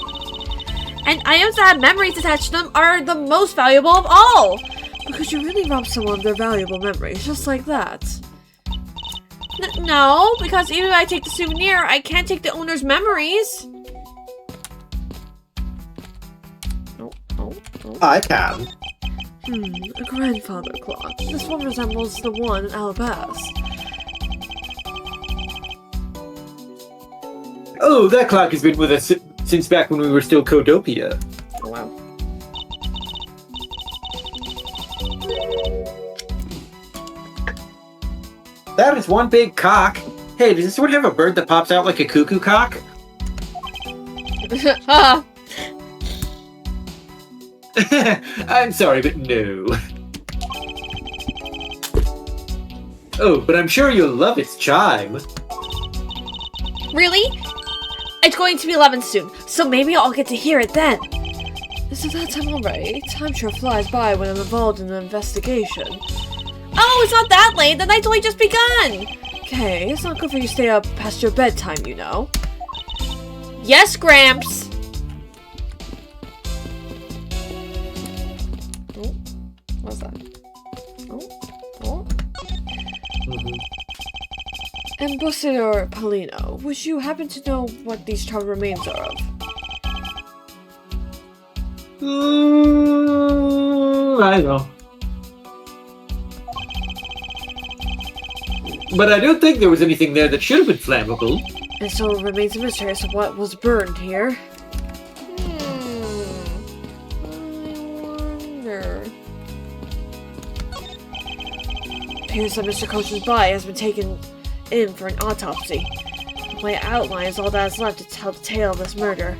And items that have memories attached to them are the most valuable of all. Because you really rob someone of their valuable memories, just like that. No, because even if I take the souvenir, I can't take the owner's memories. Oh. I can. A grandfather clock. This one resembles the one in Alabas. Oh, that clock has been with us since back when we were still Codopia. Oh, wow. That is one big cock. Hey, does this one have a bird that pops out like a cuckoo cock? I'm sorry, but no. Oh, but I'm sure you'll love its chime. Really? It's going to be 11 soon, so maybe I'll get to hear it then. Is it that time already? Time sure flies by when I'm involved in an investigation. Oh, it's not that late. The night's only just begun. Okay, it's not good for you to stay up past your bedtime, you know. Yes, Gramps. Oh, what's that? Oh. Ambassador Paulino, would you happen to know what these charred remains are of? I don't know. But I don't think there was anything there that should have been flammable. And so it remains a mystery as to what was burned here. I wonder. Appears that Mr. Coach's body has been taken in for an autopsy. The way it outlines all that is left to tell the tale of this murder.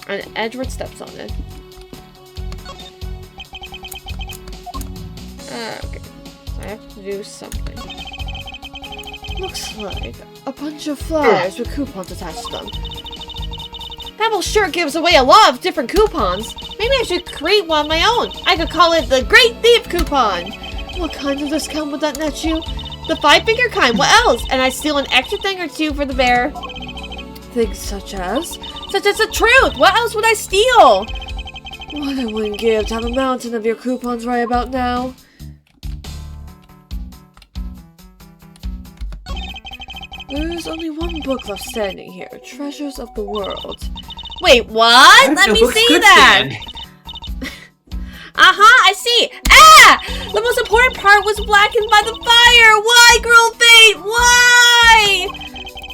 And Edward steps on it. Okay. I have to do something. Looks like a bunch of flyers with coupons attached to them. Babel sure gives away a lot of different coupons. Maybe I should create one of my own. I could call it the Great Thief Coupon. What kind of discount would that net you? The 5-figure kind, what else? And I'd steal an extra thing or two for the bear. Things such as? Such as the truth! What else would I steal? What I wouldn't give to have a mountain of your coupons right about now. There is only one book left standing here, Treasures of the World. Wait, what? Let me see that! I see! Ah! The most important part was blackened by the fire! Why, Girl Fate? Why?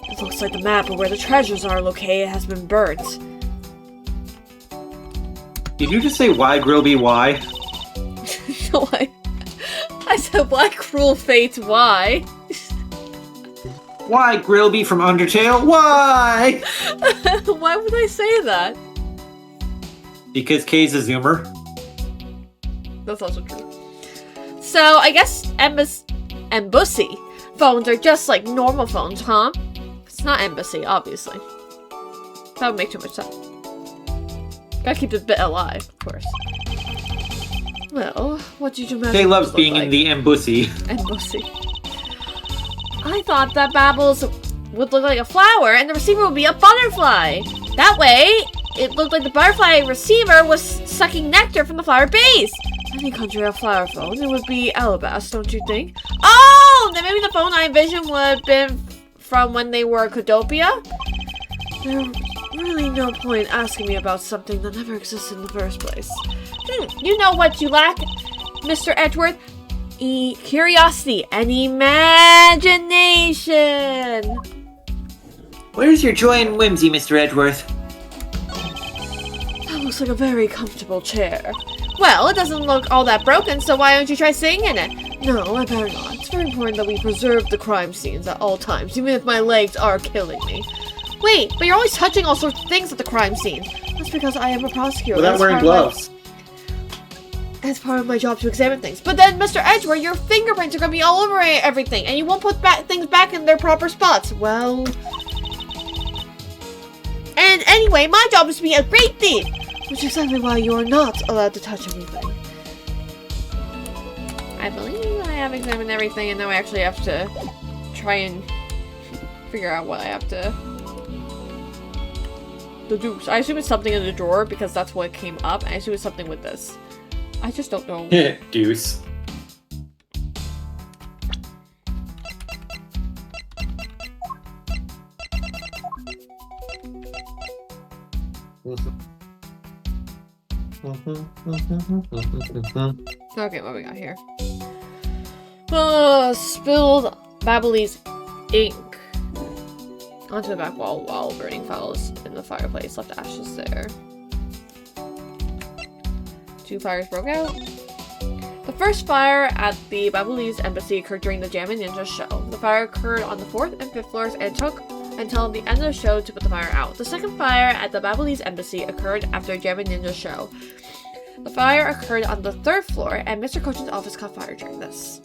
It looks like the map of where the treasures are located has been burnt. Did you just say why, Grilby, why? No, I said, why, Cruel Fate, why? Why, Grilby from Undertale? Why? Why would I say that? Because Kay's a zoomer. That's also true. So, I guess embassy phones are just like normal phones, huh? It's not embassy, obviously. That would make too much sense. Gotta keep the bit alive, of course. Well, what did you imagine? Kay loves being in the embassy. Embassy. I thought that Babbles would look like a flower and the receiver would be a butterfly. That way, it looked like the butterfly receiver was sucking nectar from the flower base. Any country of flower phone, it would be Alabast, don't you think? Oh! Then maybe the phone I envisioned would have been from when they were Codopia? There's really no point asking me about something that never existed in the first place. You know what you lack, Mr. Edgeworth? Curiosity and imagination! Where's your joy and whimsy, Mr. Edgeworth? That looks like a very comfortable chair. Well, it doesn't look all that broken, so why don't you try sitting in it? No, I better not. It's very important that we preserve the crime scenes at all times, even if my legs are killing me. Wait, but you're always touching all sorts of things at the crime scene. That's because I am a prosecutor. Without wearing gloves. It's part of my job to examine things. But then, Mr. Edgeworth, your fingerprints are going to be all over everything, and you won't put things back in their proper spots. Well... And anyway, my job is to be a great thief, which is exactly why you are not allowed to touch anything. I believe I have examined everything, and now I actually have to try and figure out what I have to... deduce. I assume it's something in the drawer, because that's what came up, and I assume it's something with this. I just don't know. Deuce. Okay, what we got here? Spilled Babbly's ink onto the back wall while burning files in the fireplace. Left ashes there. 2 fires broke out. The first fire at the Babbly's embassy occurred during the Jam and Ninja show. The fire occurred on the 4th and 5th floors and took until the end of the show to put the fire out. The second fire at the Babbly's embassy occurred after Jam and Ninja show. The fire occurred on the 3rd floor and Mr. Coachen's office caught fire during this.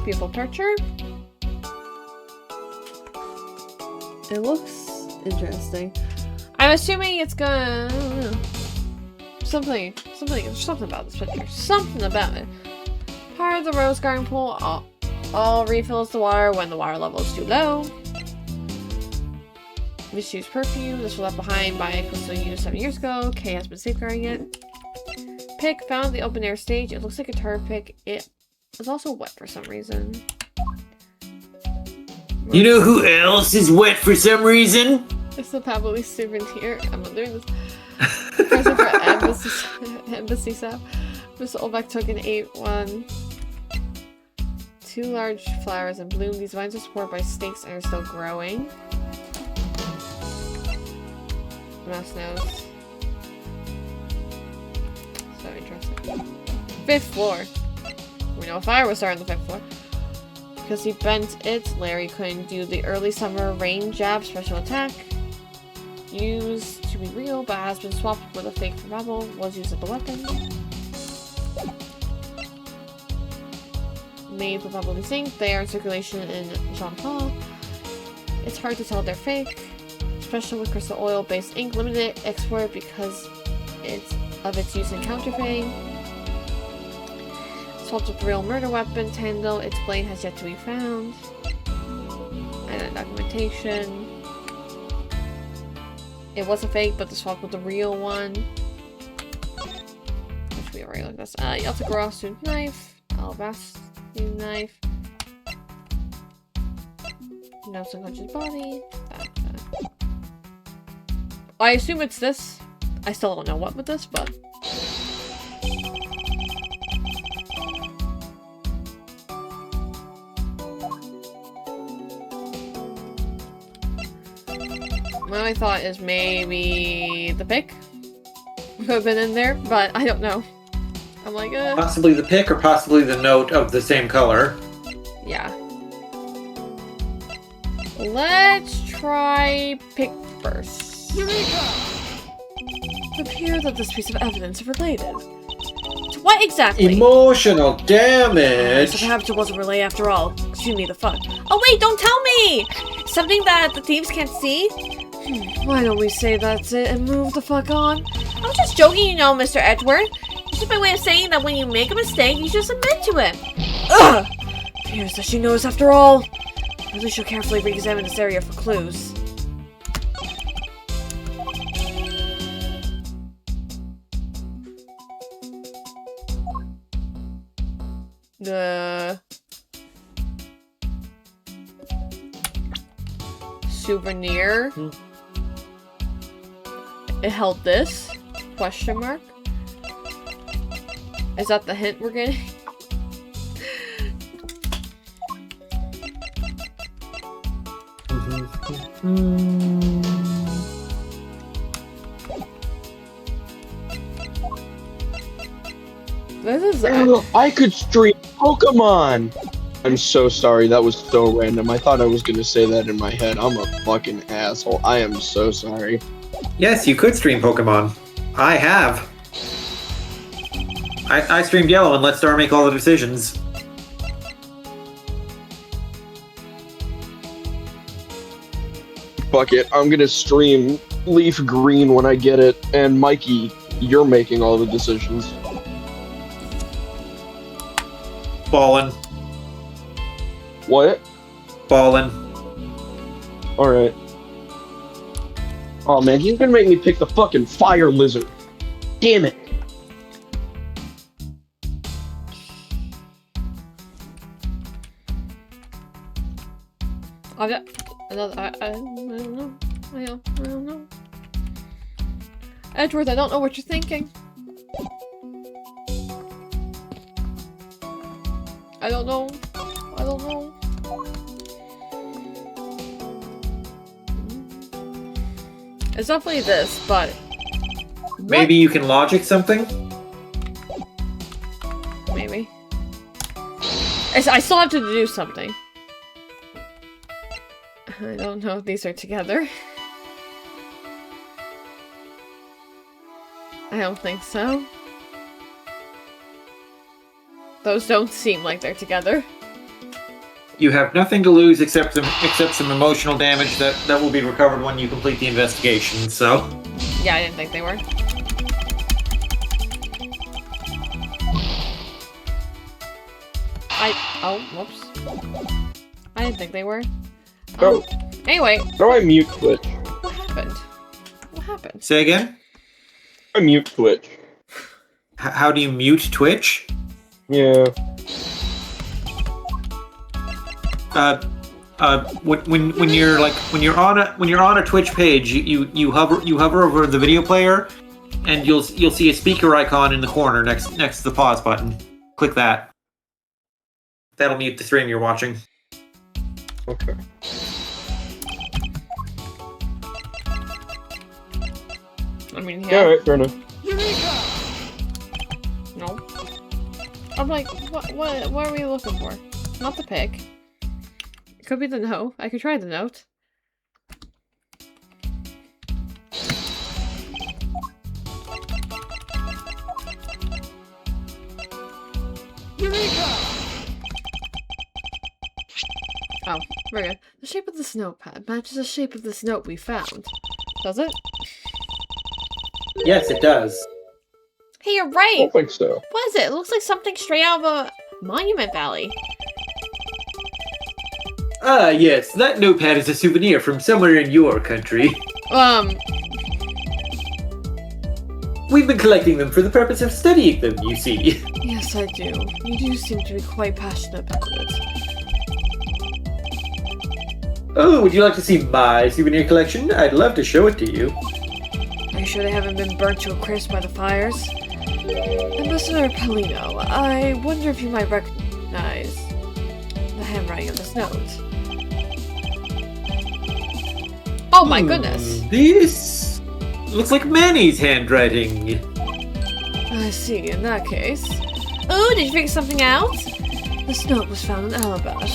Beautiful picture. It looks interesting. I'm assuming it's gonna... I don't know. Something about this picture. Something about it. Part of the rose garden pool all refills the water when the water level is too low. Misused perfume. This was left behind by Crystal used 7 years ago. Kay has been safeguarding it. Pick found the open air stage. It looks like a guitar pick. It was also wet for some reason. You know who else is wet for some reason? It's the Babbly souvenir. I'm not doing this. Present for embassy staff. Mr. Olbeck took and ate one. 2 large flowers in bloom. These vines are supported by stakes and are still growing. Mouse nose. So interesting. 5th floor. We know a fire was started on the 5th floor. Because he bent it, Larry couldn't do the early summer rain jab special attack. Used to be real, but has been swapped with a fake for Babble. Was used as the weapon. Made for Babble to Sink. They are in circulation in Jean Paul. It's hard to tell they're fake. Especially with crystal oil based ink. Limited export because of its use in counterfeiting. Swapped with the real murder weapon, Tando. Its blade has yet to be found. And then documentation. It was a fake, but the swap with the real one. Which we already looked at this. Yeltagarasu knife. Alabasta knife. No subconscious body. Backpack. I assume it's this. I still don't know what with this, but... My only thought is maybe the pick could have been in there, but I don't know. I'm like, Possibly the pick or possibly the note of the same color. yeah. Let's try pick first. Eureka! It appears that this piece of evidence is related. To what exactly? Emotional damage! So perhaps it wasn't relay after all. Excuse me, the fun. Oh wait, don't tell me! Something that the thieves can't see? Why don't we say that's it and move the fuck on? I'm just joking, you know, Mr. Edgeworth. It's just my way of saying that when you make a mistake, you should submit to it. Ugh! Appears that she knows after all. At least she'll carefully re-examine this area for clues. Souvenir. It held this? Question mark? Is that the hint we're getting? This is I could stream Pokemon! I'm so sorry, that was so random. I thought I was gonna say that in my head. I'm a fucking asshole. I am so sorry. Yes, you could stream Pokemon. I have. I streamed Yellow and let Star make all the decisions. Fuck it, I'm gonna stream Leaf Green when I get it, and Mikey, you're making all the decisions. Ballin'. What? Ballin'. Alright. Oh man, he's gonna make me pick the fucking fire lizard. Damn it. I've got another. I don't know. I don't know. Edgeworth, I don't know what you're thinking. I don't know. I don't know. It's definitely this, but... Maybe you can logic something? Maybe. I still have to do something. I don't know if these are together. I don't think so. Those don't seem like they're together. You have nothing to lose except some emotional damage that will be recovered when you complete the investigation, so... Yeah, I didn't think they were. Oh, whoops. I didn't think they were. Oh. Anyway. How do I mute Twitch? What happened? What happened? Say again? I mute Twitch. How do you mute Twitch? Yeah. When you're on a Twitch page, you hover over the video player, and you'll see a speaker icon in the corner next to the pause button. Click that. That'll mute the stream you're watching. Okay. I mean, Yeah, alright, fair enough. No. I'm like, what are we looking for? Not the pick. It could be the note. I could try the note. Oh, very good. The shape of this notepad matches the shape of this note we found. Does it? Yes, it does. Hey, you're I right! don't think so. What is it? It looks like something straight out of a Monument Valley. Ah, yes, that notepad is a souvenir from somewhere in your country. We've been collecting them for the purpose of studying them, you see. Yes, I do. You do seem to be quite passionate about it. Oh, would you like to see my souvenir collection? I'd love to show it to you. Are you sure they haven't been burnt to a crisp by the fires? Ambassador Polino, I wonder if you might recognize the handwriting of this note. Oh my goodness! This looks like Manny's handwriting. I see, in that case. Oh, did you figure something out? This note was found in Alabas.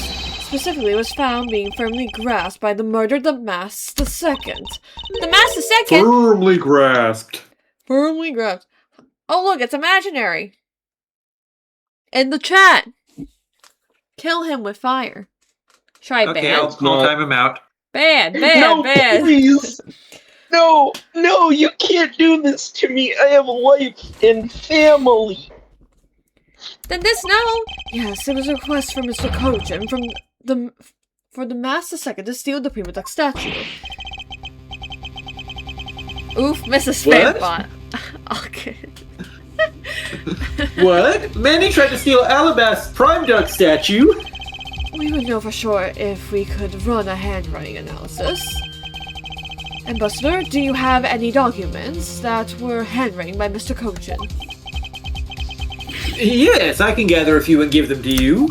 Specifically, was found being firmly grasped by the murdered Damas II. Damas II? Firmly grasped. Firmly grasped. Oh, look, it's imaginary. In the chat. Kill him with fire. Try Okay, ban. I'll time him out. Ban, No, ban. please! No, you can't do this to me. I have a wife and family. Then this note? Yes, it was a request from Mr. Kojin for the Master Second to steal the Prima Duck statue. Oof, Mrs. What? Fanbot. Okay. What? Manny tried to steal Alabast's Prime Duck statue? We would know for sure if we could run a handwriting analysis. Ambassador, do you have any documents that were handwritten by Mr. Kojin? Yes, I can gather a few and give them to you.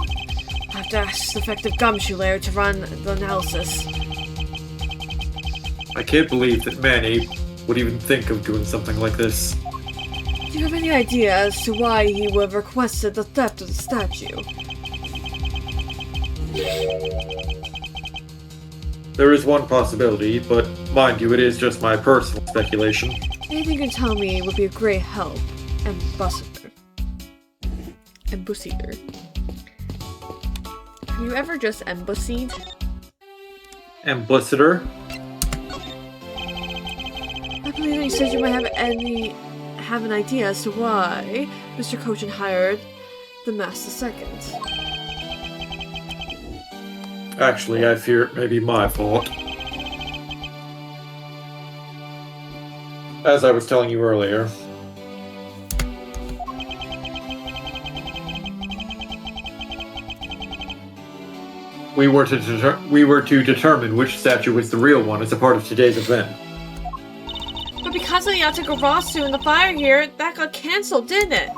I have to ask the effective gumshoe layer to run the analysis. I can't believe that Manny would even think of doing something like this. Do you have any idea as to why he would have requested the theft of the statue? There is one possibility, but mind you, it is just my personal speculation. Anything you can tell me would be a great help, Ambassador. Embassier. Have you ever just embassied? Ambassador? I believe that you said you might have an idea as to why Mr. Kojin hired the Master II. Actually, I fear it may be my fault. As I was telling you earlier, we were to determine which statue was the real one as a part of today's event. But because of the Yatagarasu and the fire here, that got cancelled, didn't it?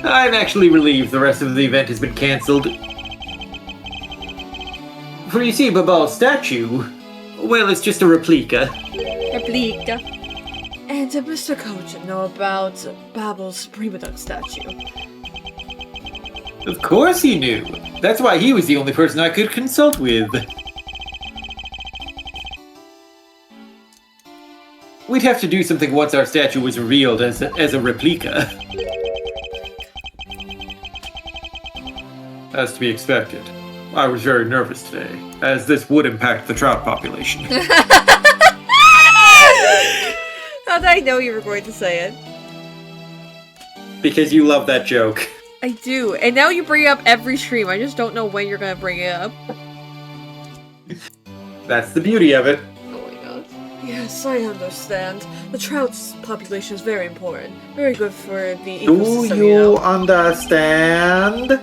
I'm actually relieved the rest of the event has been cancelled. For you see, Babal's statue, well, it's just a replica. Replica. And did Mr. Kojin know about Babel's Prima Duck statue? Of course he knew. That's why he was the only person I could consult with. We'd have to do something once our statue was revealed as a replica. As to be expected. I was very nervous today, as this would impact the trout population. How did I know you were going to say it? Because you love that joke. I do, and now you bring it up every stream. I just don't know when you're gonna bring it up. That's the beauty of it. Oh my god. Yes, I understand. The trout's population is very important. Very good for the ecosystem, Do you understand?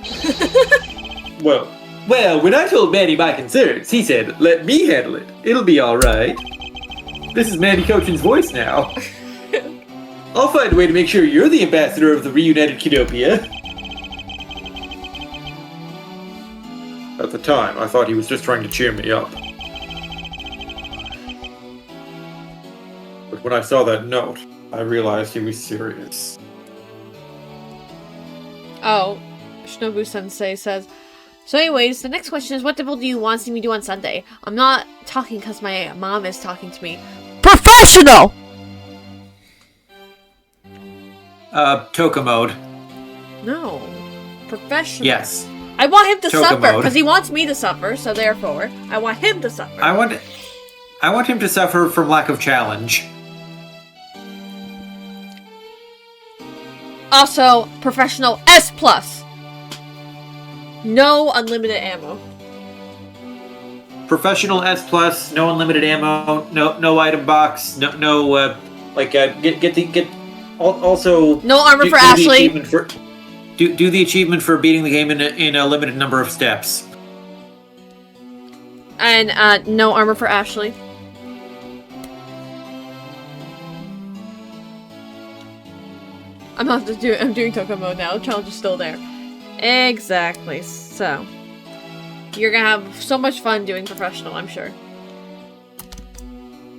Well, when I told Manny my concerns, he said, let me handle it. It'll be alright. This is Manny Kojin's voice now. I'll find a way to make sure you're the ambassador of the reunited Kidopia. At the time, I thought he was just trying to cheer me up. But when I saw that note, I realized he was serious. Oh, Shinobu-sensei says, so anyways, the next question is, what devil do you want to see me do on Sunday? I'm not talking because my mom is talking to me. Professional! Toka mode. No. Professional. Yes. I want him to Toka suffer, mode. because he wants me to suffer, so therefore, I want him to suffer. I want him to suffer from lack of challenge. Also, professional S+. No unlimited ammo. Professional S plus, no unlimited ammo, no item box, also No armor for the Ashley. achievement do the achievement for beating the game in a limited number of steps. And no armor for Ashley. I'm doing Toko mode now. The challenge is still there. Exactly. So you're gonna have so much fun doing professional, I'm sure.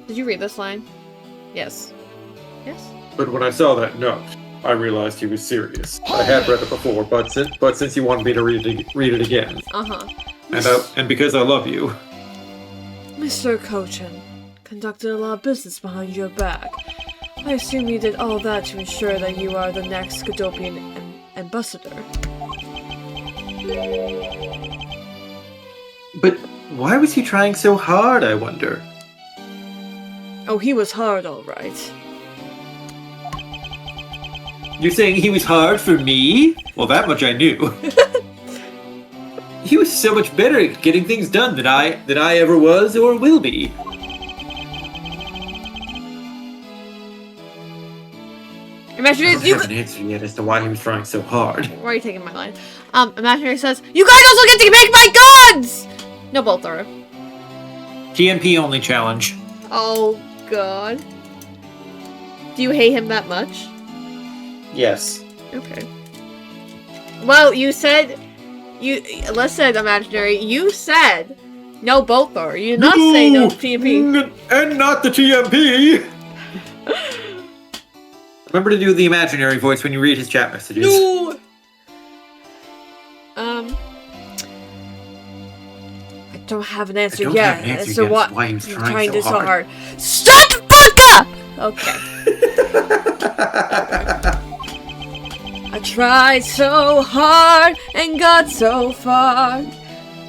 Did you read this line? Yes. Yes? But when I saw that note, I realized he was serious. I had read it before, but since you wanted me to read it again, and because I love you, Mr. Kochin conducted a lot of business behind your back. I assume you did all that to ensure that you are the next Scodopian ambassador. But why was he trying so hard, I wonder? Oh, he was hard, all right. You're saying he was hard for me? Well, that much I knew. He was so much better at getting things done than I ever was or will be. Imaginary, I don't have an answer yet as to why he was trying so hard. Why are you taking my line? Imaginary says, "You guys also get to make my guns!" No bolt thrower. TMP only challenge. Oh god. Do you hate him that much? Yes. Okay. Well, you said listen, Imaginary, you said no bolt thrower. You did not say no TMP. And not the TMP! Remember to do the imaginary voice when you read his chat messages. No! I don't have an answer yet as to why he was trying so hard. Shut the fuck up! Okay. I tried so hard and got so far.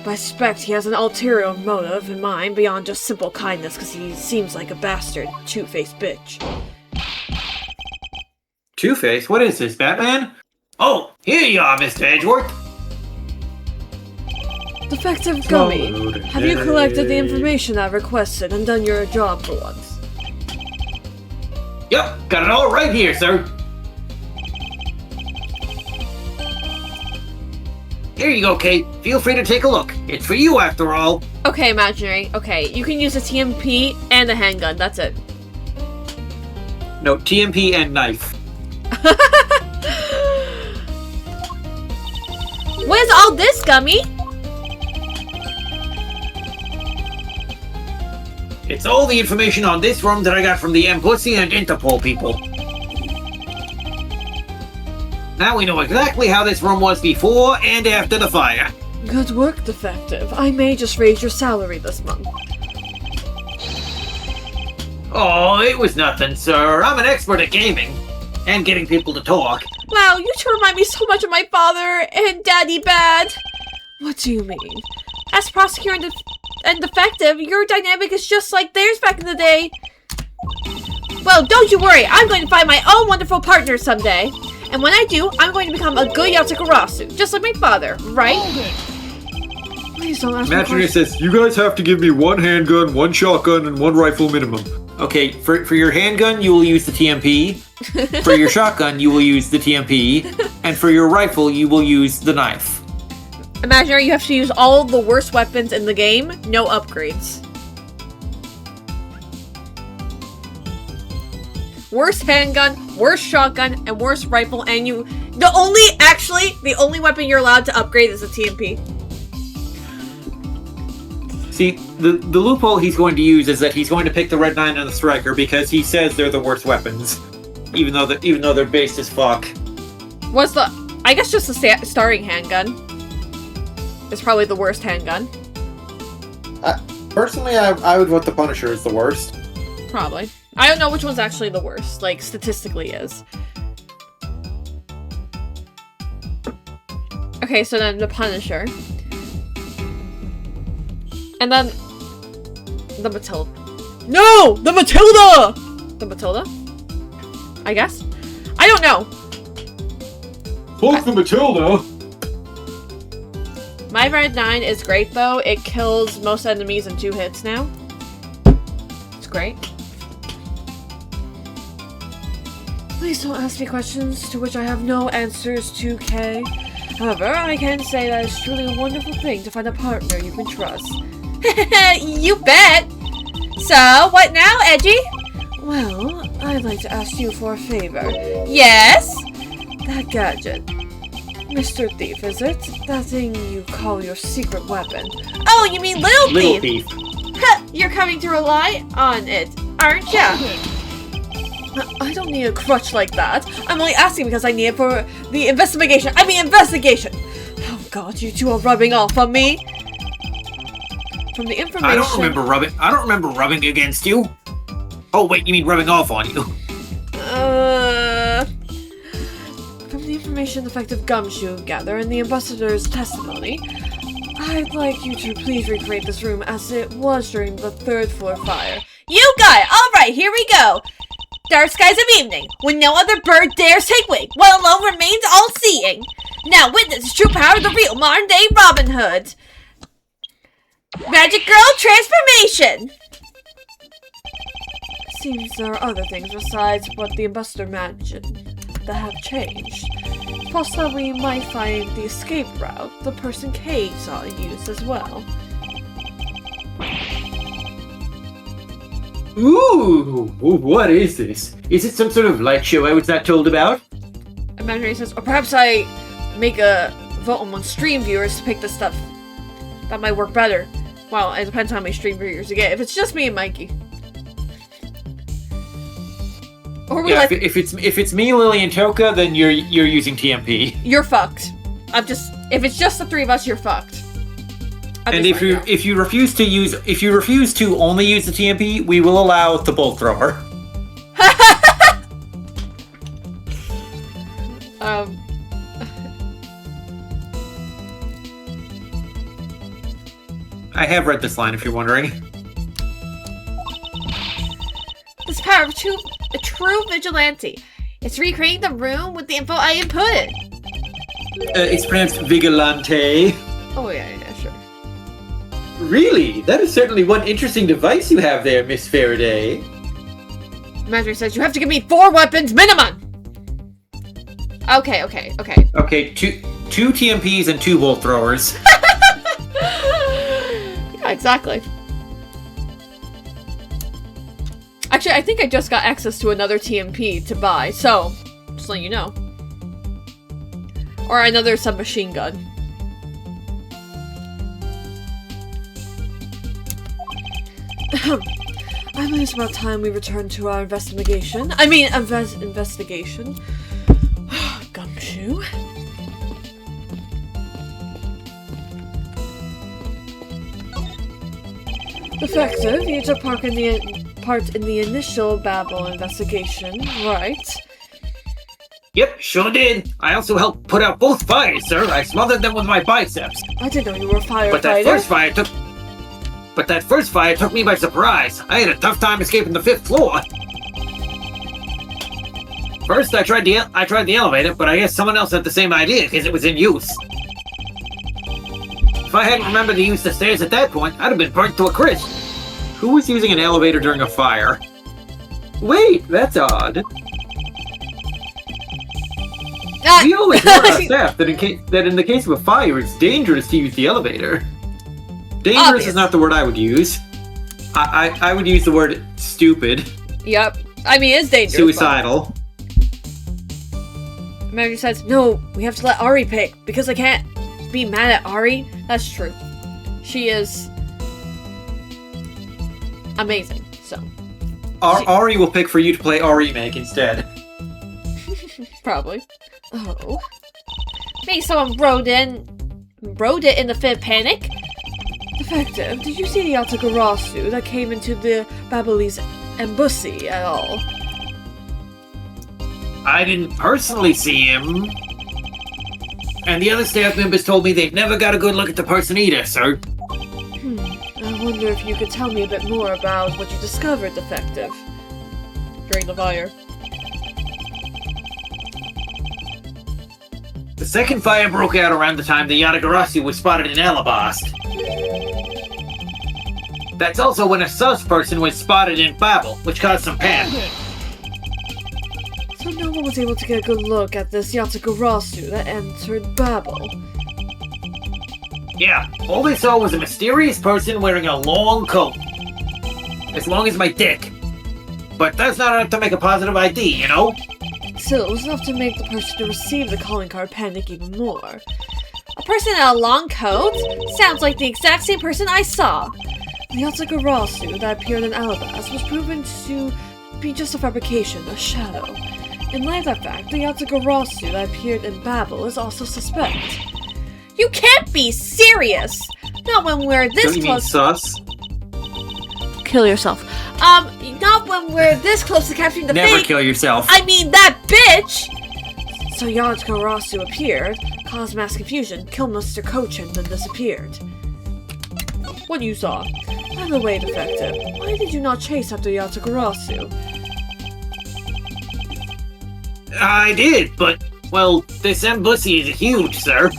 But I suspect he has an ulterior motive in mind beyond just simple kindness because he seems like a bastard, two-faced bitch. Two-Face? What is this, Batman? Oh, here you are, Mr. Edgeworth. Defective Gummy, have you collected the information I requested and done your job for once? Yep, got it all right here, sir. Here you go, Kate. Feel free to take a look. It's for you, after all. Okay, Imaginary. Okay, you can use a TMP and a handgun. That's it. No, TMP and knife. What is all this, Gummy? It's all the information on this room that I got from the Embassy and Interpol people. Now we know exactly how this room was before and after the fire. Good work, Defective. I may just raise your salary this month. Oh, it was nothing, sir. I'm an expert at gaming. And getting people to talk. Wow, you two remind me so much of my father and Daddy Bad. What do you mean? As prosecutor and Defective, your dynamic is just like theirs back in the day. Well, don't you worry. I'm going to find my own wonderful partner someday. And when I do, I'm going to become a good Yatagarasu, just like my father, right? Please don't ask me Imaginary says, you guys have to give me one handgun, one shotgun, and one rifle minimum. Okay, for your handgun, you will use the TMP. For your shotgun, you will use the TMP. And for your rifle, you will use the knife. Imaginary, you have to use all the worst weapons in the game, no upgrades. Worst handgun, worst shotgun, and worst rifle, and the only weapon you're allowed to upgrade is a TMP. See, the loophole he's going to use is that he's going to pick the Red 9 and the Striker because he says they're the worst weapons. Even though they're based as fuck. I guess just the starting handgun is probably the worst handgun. Personally, I would vote the Punisher is the worst. Probably. I don't know which one's actually the worst, like, statistically is. Okay, so then the Punisher. And then the Matilda. No! The Matilda! The Matilda? I guess? I don't know. Fuck the Matilda! My Red 9 is great, though. It kills most enemies in 2 hits now. It's great. Please don't ask me questions to which I have no answers to, Kay. However, I can say that it's truly a wonderful thing to find a partner you can trust. You bet! So, what now, Edgy? Well, I'd like to ask you for a favor. Yes? That gadget. Mr. Thief, is it? That thing you call your secret weapon. Oh, you mean Little Thief? You're coming to rely on it, aren't ya? I don't need a crutch like that. I'm only asking because I need it for the investigation. Investigation! Oh god, you two are rubbing off on me. From the information... I don't remember rubbing against you. Oh wait, you mean rubbing off on you. From the information Defective Gumshoe gathered in the ambassador's testimony, I'd like you to please recreate this room as it was during the 3rd floor fire. You got it! Alright, here we go! Dark skies of evening, when no other bird dares take wing, while alone remains all-seeing. Now witness the true power of the real modern-day Robin Hood. Magic Girl Transformation! Seems there are other things besides what the ambassador mentioned that have changed. Possibly we might find the escape route the person K saw used as well. Ooh, what is this? Is it some sort of light show I was not told about? Imaginary says, or perhaps I make a vote among stream viewers to pick this stuff. That might work better. Well, it depends on how many stream viewers you get. If it's just me and Mikey. Or we yeah, if it's me, Lily, and Toka, then you're using TMP. You're fucked. If it's just the 3 of us, you're fucked. And if you refuse to only use the TMP, we will allow the bolt thrower. I have read this line, if you're wondering. This power of a true vigilante. It's recreating the room with the info I inputted. It's pronounced vigilante. Oh yeah, sure. Really? That is certainly one interesting device you have there, Miss Faraday. Magic says you have to give me 4 weapons minimum! Okay. Okay, 2 TMPs and 2 bolt throwers. Yeah, exactly. Actually, I think I just got access to another TMP to buy, so just letting you know. Or another submachine gun. I believe it's about time we return to our investigation. Investigation. Gumshoe. Effective. You took part in the initial Babel investigation, right? Yep, sure did. I also helped put out both fires, sir. I smothered them with my biceps. I didn't know you were a firefighter. But that first fire took me by surprise. I had a tough time escaping the 5th floor. First, I tried the elevator, but I guess someone else had the same idea because it was in use. If I hadn't remembered to use the stairs at that point, I'd have been burnt to a crisp. Who was using an elevator during a fire? Wait, that's odd. We always warn our staff that in the case of a fire, it's dangerous to use the elevator. Dangerous is not the word I would use. I would use the word stupid. Yep. I mean, it's dangerous. Suicidal. Mary says, no, we have to let Ari pick, because I can't be mad at Ari. That's true. She is amazing, so. Ari will pick for you to play Ari Make instead. Probably. Oh. Maybe someone wrote it in the fit panic? Defective, did you see the Atagarasu that came into the Babylese embassy at all? I didn't personally see him. And the other staff members told me they've never got a good look at the person either, sir. I wonder if you could tell me a bit more about what you discovered, Defective, during the fire. The second fire broke out around the time the Yatagarasu was spotted in Alabast. That's also when a sus person was spotted in Babel, which caused some panic. So no one was able to get a good look at this Yatagarasu that entered Babel. Yeah, all they saw was a mysterious person wearing a long coat. As long as my dick. But that's not enough to make a positive ID, you know? Still, it was enough to make the person who received the calling card panic even more. A person in a long coat? Sounds like the exact same person I saw. The Yatagarasu that appeared in Alabas was proven to be just a fabrication, a shadow. In light of that fact, the Yatagarasu that appeared in Babel is also suspect. You can't be serious! Not when we're this Don't you mean close. sus? Kill yourself. Not when we're this close to capturing the Never fake. kill yourself. I mean, that bitch! So Yatagarasu appeared, caused mass confusion, killed Mr. Cochin, then disappeared. What you saw? By the way, Detective, why did you not chase after Yatagarasu? I did, but, well, this embassy is huge, sir.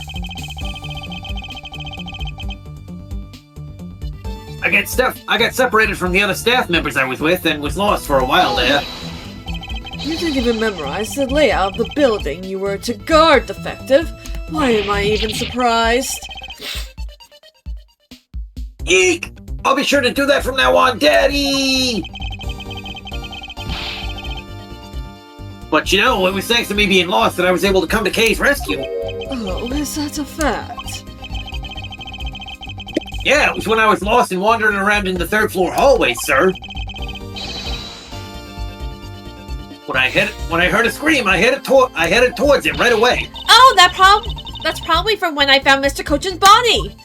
I got separated from the other staff members I was with and was lost for a while there. You didn't even memorize the layout of the building you were to guard, Defective. Why am I even surprised? Eek! I'll be sure to do that from now on, Daddy! But you know, it was thanks to me being lost that I was able to come to Kay's rescue. Oh, is that a fact? Yeah, it was when I was lost and wandering around in the third floor hallway, sir. When I heard a scream, I headed towards it right away. Oh, that's probably from when I found Mr. Cochin's body!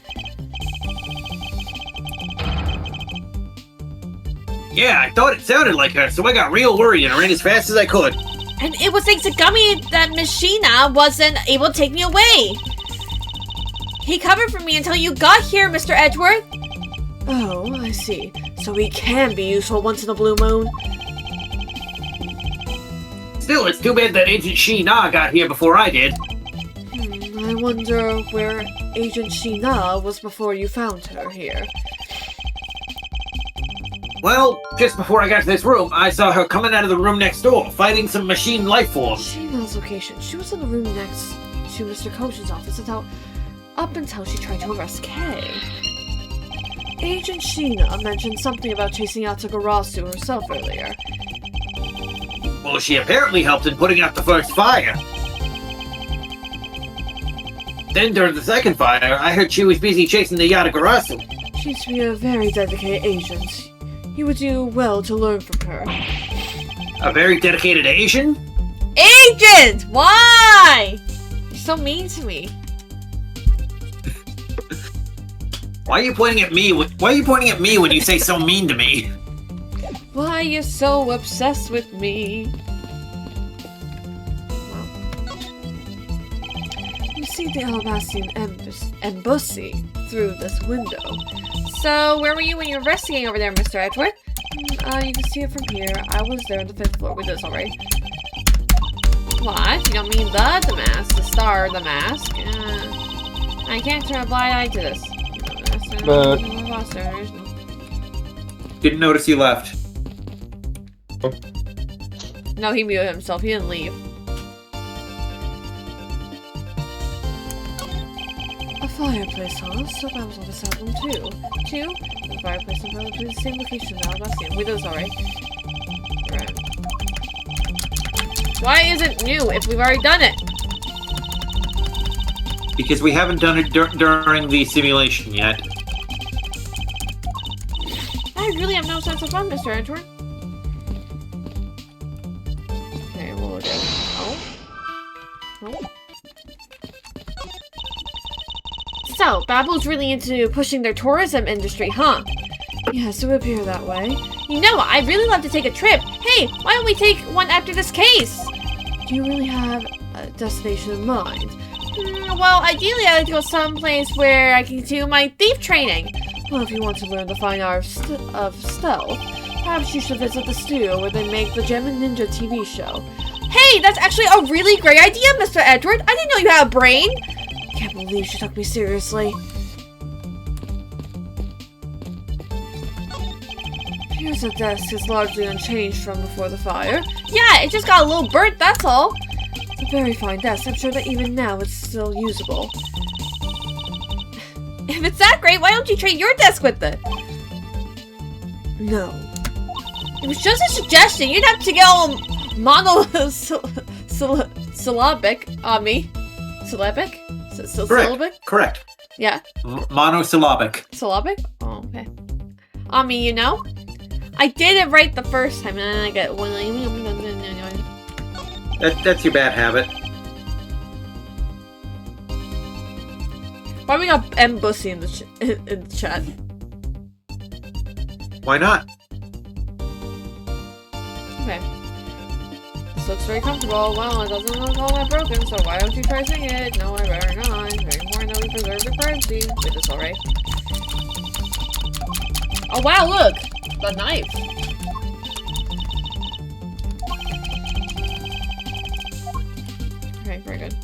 Yeah, I thought it sounded like her, so I got real worried and ran as fast as I could. And it was thanks to Gummy that Miss Sheena wasn't able to take me away. He covered for me until you got here, Mr. Edgeworth. Oh, I see. So he can be useful once in a blue moon. Still, it's too bad that Agent Sheena got here before I did. I wonder where Agent Sheena was before you found her here. Well, just before I got to this room, I saw her coming out of the room next door, fighting some machine life forms. Sheena's location. She was in the room next to Mr. Cochin's office up until she tried to arrest Kay. Agent Sheena mentioned something about chasing Yatagarasu herself earlier. Well, she apparently helped in putting out the first fire. Then during the second fire, I heard she was busy chasing the Yatagarasu. She's a very dedicated agent. You would do well to learn from her. A very dedicated Asian? Agent! Why? You're so mean to me. Why are you pointing at me? Why are you pointing at me when you say so mean to me? Why you're so obsessed with me? Well, you see the Alabasian embassy through this window. So, where were you when you were investigating over there, Mr. Edgeworth? You can see it from here. I was there on the 5th floor with this already. What? You don't mean the mask, the star, the mask? I can't turn a blind eye to this. Didn't notice you left. No, he muted himself. He didn't leave. A fireplace, huh? So that was on the south one too. Two? The fireplace and probably the same location now. That's it. We did this already. Right. Why is it new if we've already done it? Because we haven't done it during the simulation yet. I really have no sense of fun, Mr. Edgeworth. Okay, we'll look at it. Oh. So, Babel's really into pushing their tourism industry, huh? Yes, it would appear that way. You know, I'd really love to take a trip. Hey, why don't we take one after this case? Do you really have a destination in mind? Well, ideally I'd like to go someplace where I can do my thief training. Well, if you want to learn the fine art of stealth, perhaps you should visit the studio where they make the Gem and Ninja TV show. Hey, that's actually a really great idea, Mr. Edward. I didn't know you had a brain. I can't believe she took me seriously. Here's the desk is largely unchanged from before the fire. Yeah, it just got a little burnt, that's all. It's a very fine desk. I'm sure that even now it's still usable. If it's that great, why don't you trade your desk with it? No. It was just a suggestion. You'd have to get all monosyllabic on me. Syllabic? Syllabic? Correct. Yeah. Monosyllabic. Syllabic? Oh, okay. On me, you know? I did it right the first time, and then I get one. That's your bad habit. Why we got M Bussy in the chat? Why not? Okay. This looks very comfortable. Well, it doesn't look all that broken, so why don't you try singing it? No, I better not. Very important that we preserve the currency. Wait, this alright? Oh wow, look! The knife! Okay, very good.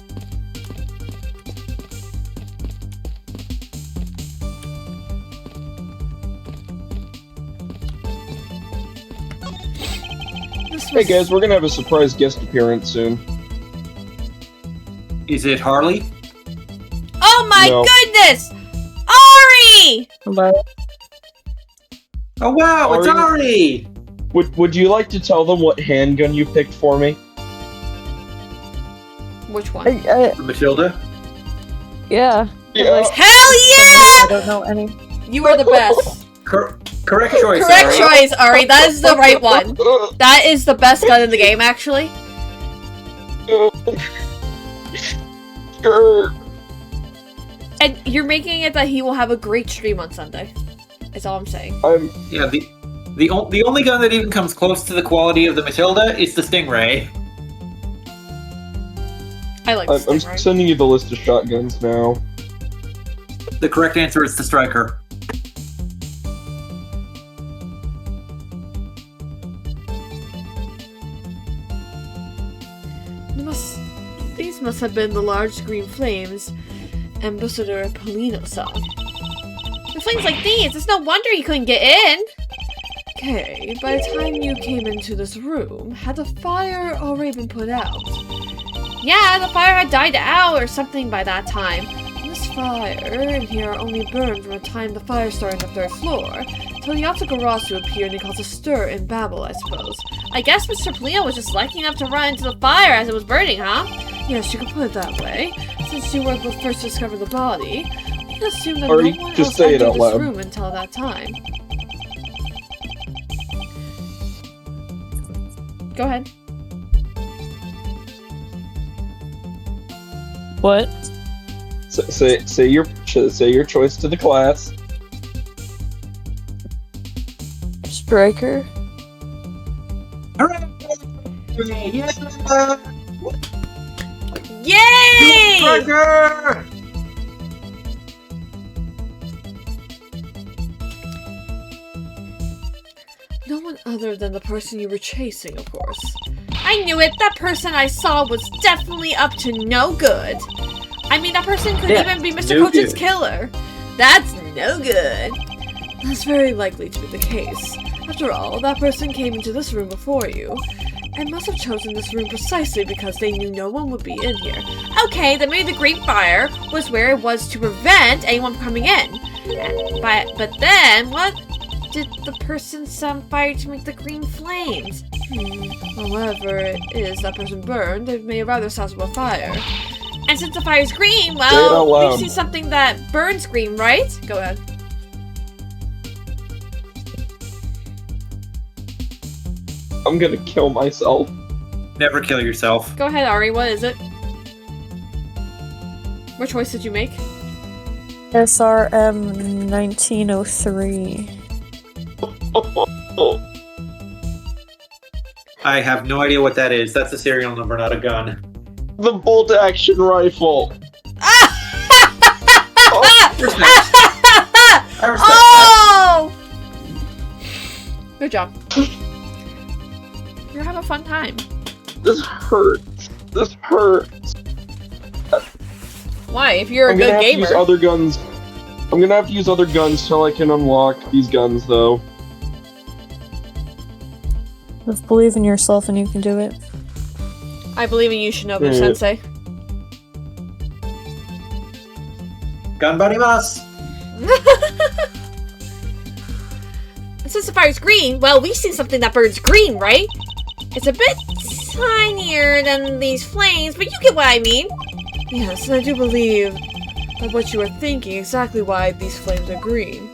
Hey guys, we're gonna have a surprise guest appearance soon. Is it Harley? Oh my No. goodness! Ari! Hello. Oh wow, it's Ari! Would you like to tell them what handgun you picked for me? Which one? Matilda? Yeah. Yeah. Hell yeah! I don't know any. You are the best. Correct choice. Correct Ari. choice, Ari. That is the right one. That is the best gun in the game, actually. Sure. And you're making it that he will have a great stream on Sunday. Is all I'm saying. Yeah, the only gun that even comes close to the quality of the Matilda is the Stingray. I like I'm Stingray. sending you the list of shotguns now. The correct answer is the Striker. These must have been the large green flames Ambassador Polino saw. With flames like these, it's no wonder you couldn't get in! Okay, by the time you came into this room, had the fire already been put out? Yeah, the fire had died out or something by that time. This fire in here only burned from the time the fire started on the 3rd floor, till the Yatagarasu appeared and caused a stir in Babel, I suppose. I guess Mr. Polino was just lucky enough to run into the fire as it was burning, huh? Yes, you could put it that way. Since you were the first to discover the body, we can assume that Or no you one just else say it entered out this loud. room until that time. Go ahead. What? Say your choice to the class. Striker? Hooray! Yay! Striker! No one other than the person you were chasing, of course. I knew it! That person I saw was definitely up to no good. I mean, that person could even be Mr. no Coach's good. killer. That's no good. That's very likely to be the case. After all, that person came into this room before you, and must have chosen this room precisely because they knew no one would be in here. Okay, then maybe the Great Fire was where it was to prevent anyone from coming in. But then, what did the person set on fire to make the green flames? Well, whatever it is that person burned, it made a rather sizable fire. And since the fire's green, Say it out well, loud. we've seen something that burns green, right? Go ahead. I'm gonna kill myself. Never kill yourself. Go ahead, Ari, what is it? What choice did you make? SRM 1903. I have no idea what that is. That's a serial number, not a gun. The bolt action rifle. Respect. I respect Oh! Good job. You're having a fun time. This hurts. This hurts. Why? If you're a I'm gonna good have to gamer. use other guns. I'm gonna have to use other guns till I can unlock these guns, though. Just believe in yourself and you can do it. I believe in you, Shinobu Yeah. Sensei. Gun buddy mas. Since the fire's green, well, we've seen something that burns green, right? It's a bit tinier than these flames, but you get what I mean. Yes, and I do believe that what you are thinking exactly why these flames are green.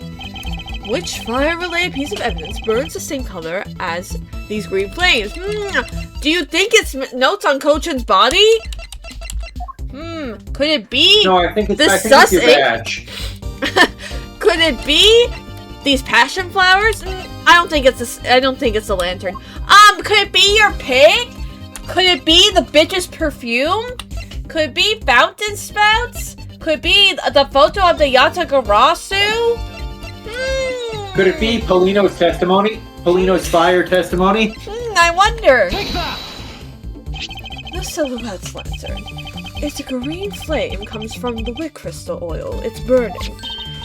Which fire-related piece of evidence burns the same color as these green flames? Do you think it's notes on Kochan's body? Could it be No, I think it's, the I think it's your badge. Could it be these passion flowers? I don't think it's a lantern. Could it be your pig? Could it be the bitch's perfume? Could it be fountain spouts? Could it be the photo of the Yatagarasu? Could it be Polino's testimony? Polino's fire testimony? I wonder. The silhouette's lantern. Its green flame comes from the wick crystal oil. It's burning.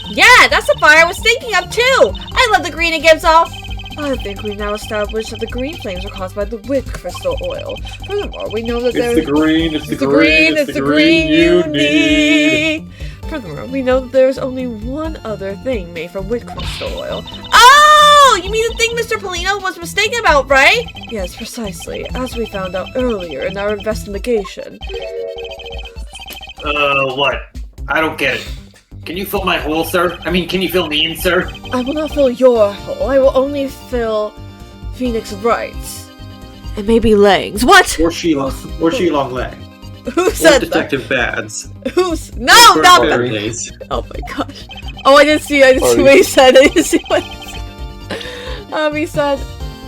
Yeah, that's the fire I was thinking of too! I love the green it gives off! I think we've now established that the green flames are caused by the wick crystal oil. Furthermore, we know that It's the green you need. Furthermore, we know that there's only one other thing made from wick crystal oil. Oh! You mean the thing Mr. Polino was mistaken about, right? Yes, precisely, as we found out earlier in our investigation. What? I don't get it. Can you fill my hole, sir? I mean, can you fill me in, sir? I will not fill your hole. I will only fill Phoenix Wright's. And maybe Lang's. What? Or Shilong Lang. Who Or said Detective Bads. that? Who's... No, For not better that. days. Oh my gosh. Oh, I didn't see what he said. I didn't see what he said. He said,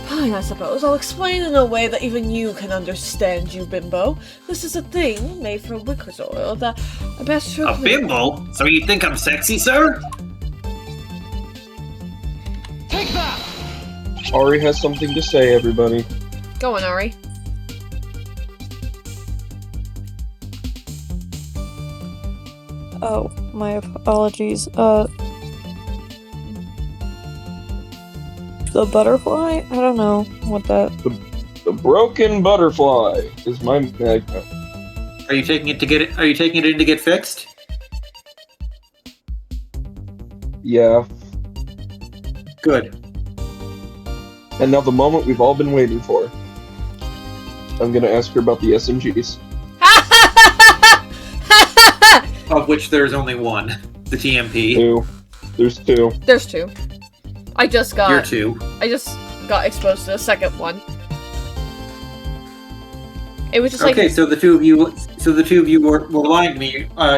fine, I suppose. I'll explain in a way that even you can understand, you bimbo. This is a thing made from wicker's oil that I best A bimbo? So you think I'm sexy, sir? Ari has something to say, everybody. Go on, Ari. Oh, my apologies. The butterfly? I don't know what that... The broken butterfly is my magnet. Are you taking it in to get fixed? Yeah. Good. And now the moment we've all been waiting for. I'm gonna ask her about the SMGs. Of which there's only one. The TMP. Two. There's two. There's two. I just got exposed to the second one. It was just Okay, like... so the two of you were lying to me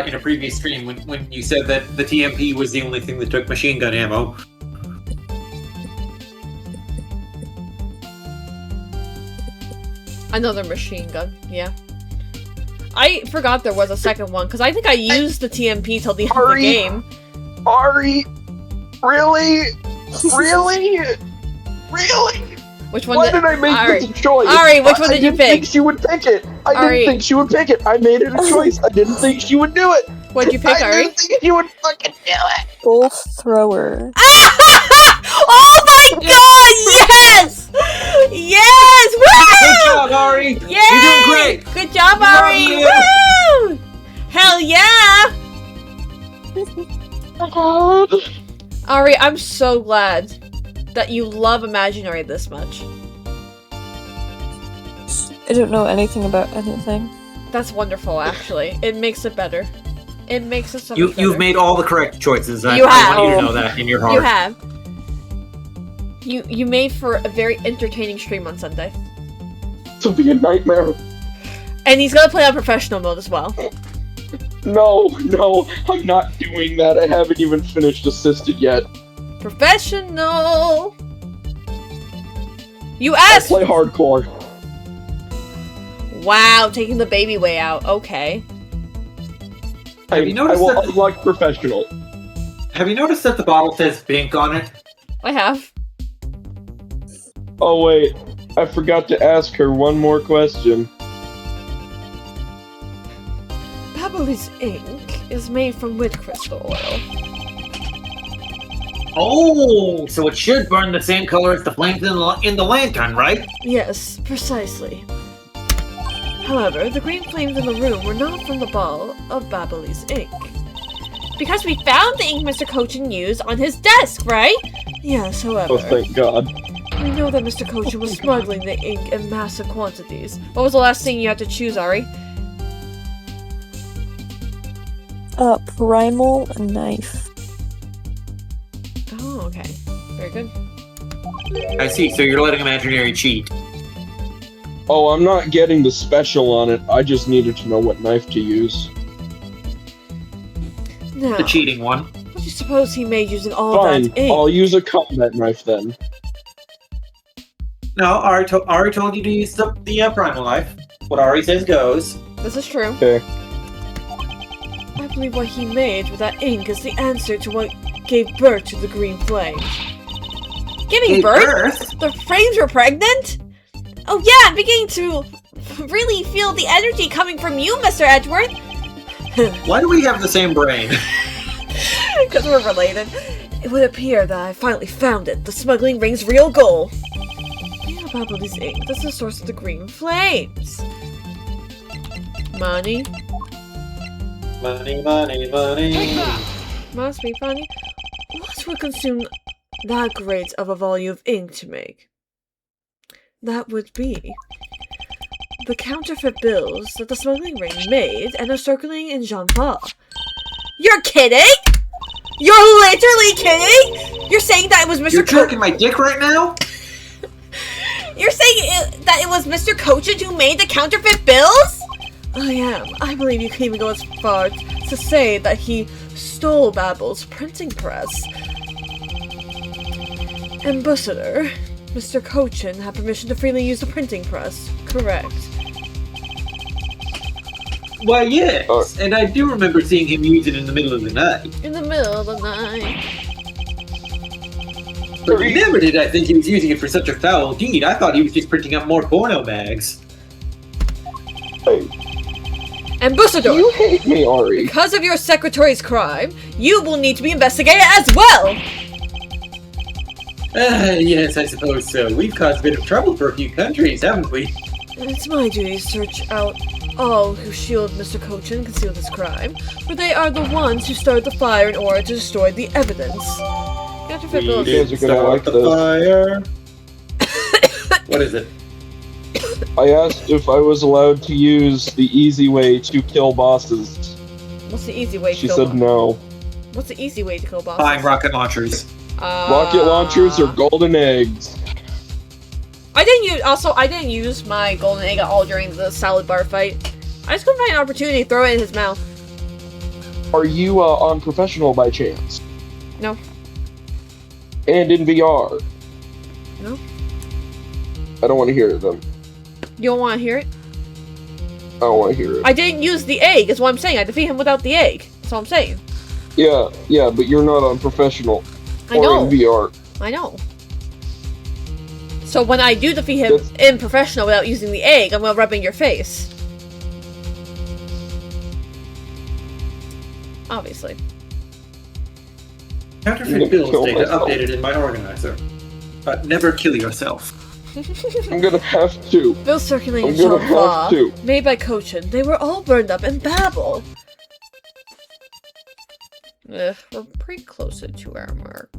in a previous stream when you said that the TMP was the only thing that took machine gun ammo. Another machine gun, yeah. I forgot there was a second one, because I think I used the TMP till the end of the game. Ari! Really? Really? Really? Which one Why did I make Ari. this a choice? Ari, which one did you I didn't think pick? she would pick it. I didn't think she would pick it. I made it a choice. I didn't think she would do it. What'd you pick, I Ari? didn't think she would fucking do it. Wolf thrower. Oh my god, yes! Yes! Woo! Good job, Ari! Yay! You're doing great! Good job, Love Ari! you. Woo! Hell yeah! Oh my god. Ari, I'm so glad that you love Imaginary this much. I don't know anything about anything. That's wonderful, actually. It makes it better. It makes it so much better. You've made all the correct choices. I have. want you to know that in your heart. You have. You made for a very entertaining stream on Sunday. This will be a nightmare. And he's gonna play on professional mode as well. No, I'm not doing that. I haven't even finished assisted yet. Professional! You I asked! play hardcore. Wow, taking the baby way out. Okay. Have you noticed I will that- unlock professional. Have you noticed that the bottle says pink on it? I have. Oh wait, I forgot to ask her one more question. Babbly's ink is made from wit crystal oil. Oh, so it should burn the same color as the flames in the lantern, right? Yes, precisely. However, the green flames in the room were not from the ball of Babbly's ink. Because we found the ink Mr. Cochin used on his desk, right? Yes, however, Oh, thank God. we know that Mr. Cochin was smuggling the ink in massive quantities. What was the last thing you had to choose, Ari? Primal knife. Oh, okay. Very good. I see, so you're letting Imaginary cheat. Oh, I'm not getting the special on it. I just needed to know what knife to use. Now, The cheating one. what do you suppose he made using all Fine, that ink? I'll use a combat knife then. No, Ari told you to use the primal knife. What Ari says goes. This is true. Okay. I believe what he made with that ink is the answer to what gave birth to the green flames. Giving birth? The flames were pregnant? Oh yeah, I'm beginning to really feel the energy coming from you, Mr. Edgeworth. Why do we have the same brain? Because we're related. It would appear that I finally found it, the smuggling ring's real goal. Being about this ink, that's the source of the green flames. Money? Money, money, money. Must be funny. What would consume that great of a volume of ink to make? That would be the counterfeit bills that the smuggling ring made and are circulating in Jean-Paul. You're kidding? You're literally kidding? You're saying that it was Mr. You're jerking my dick right now? You're saying that it was Mr. Cochin who made the counterfeit bills? I am. I believe you can even go as far to say that he stole Babbel's printing press. Ambassador, Mr. Cochin had permission to freely use the printing press. Correct. Why, yes. And I do remember seeing him use it in the middle of the night. In the middle of the night. But never did I think he was using it for such a foul deed. I thought he was just printing up more porno mags. Hey, Ambassador! you hate me, Ari. Because of your secretary's crime, you will need to be investigated as well! Yes, I suppose so. We've caused a bit of trouble for a few countries, haven't we? It's my duty to search out all who shield Mr. Cochin and conceal this crime, for they are the ones who started the fire in order to destroy the evidence. Counterfeit bills. guys are gonna like the fire. What is it? I asked if I was allowed to use the easy way to kill bosses. What's the easy way to She kill said bosses? no. What's the easy way to kill bosses? Buying rocket launchers. Rocket launchers or golden eggs. I didn't use my golden egg at all during the salad bar fight. I just couldn't find an opportunity to throw it in his mouth. Are you on professional by chance? No. And in VR? No. I don't want to hear it then. You don't want to hear it? I don't want to hear it. I didn't use the egg, is what I'm saying. I defeat him without the egg. That's all I'm saying. Yeah, but you're not on professional. I know. Or in VR. I know. So when I do defeat him in professional without using the egg, I'm gonna rub it in your face. Obviously. Counterfeit bills data updated in my organizer. But never kill yourself. I'm gonna have to. Bills circulating in I'm gonna Jean-Paul, have to. made by Cochin. They were all burned up in Babel. We're pretty close to 2-hour mark.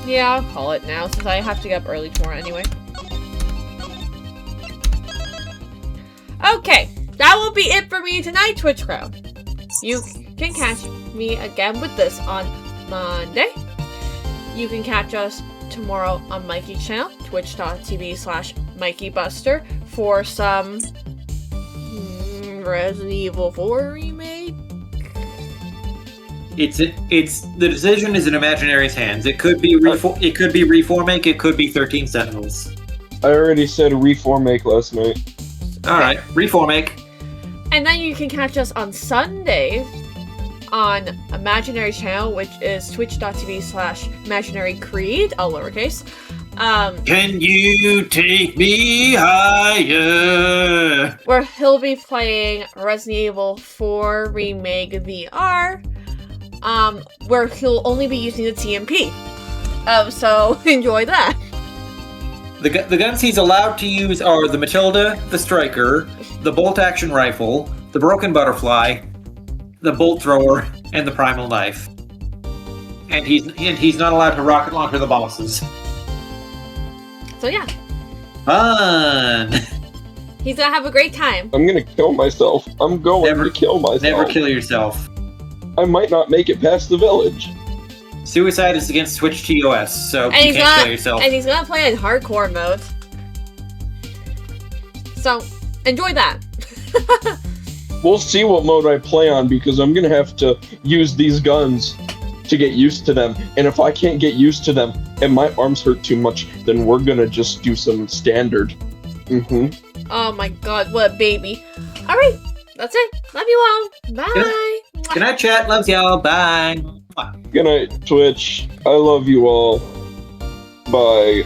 Yeah, I'll call it now since I have to get up early tomorrow anyway. Okay, that will be it for me tonight, Twitch crowd. You can catch me again with this on Monday. You can catch us tomorrow on Mikey's channel, twitch.tv/MikeyBuster, for some Resident Evil 4 remake. It's the decision is in Imaginary's hands. It could be it could be Reformake, it could be 13 Sentinels. I already said Reformake last night. Alright, Reformake. And then you can catch us on Sundays on Imaginary's channel, which is twitch.tv/ImaginaryCreed, all lowercase. Can you take me higher? Where he'll be playing Resident Evil 4 Remake VR, where he'll only be using the TMP. So enjoy that. The guns he's allowed to use are the Matilda, the Striker, the bolt-action rifle, the broken butterfly, the bolt thrower, and the primal knife. And he's not allowed to rocket launcher the bosses. So yeah, Fun. he's gonna have a great time. I'm gonna kill myself. I'm going to kill myself. Never kill yourself. I might not make it past the village. Suicide is against Switch TOS, so And you can't kill yourself. And he's gonna play in hardcore mode. So enjoy that. We'll see what mode I play on because I'm gonna have to use these guns to get used to them. And if I can't get used to them and my arms hurt too much, then we're gonna just do some standard. Oh my god, what a baby. Alright, that's it. Love you all. Bye. Good night, chat. Loves y'all. Bye. Good night, Twitch. I love you all. Bye.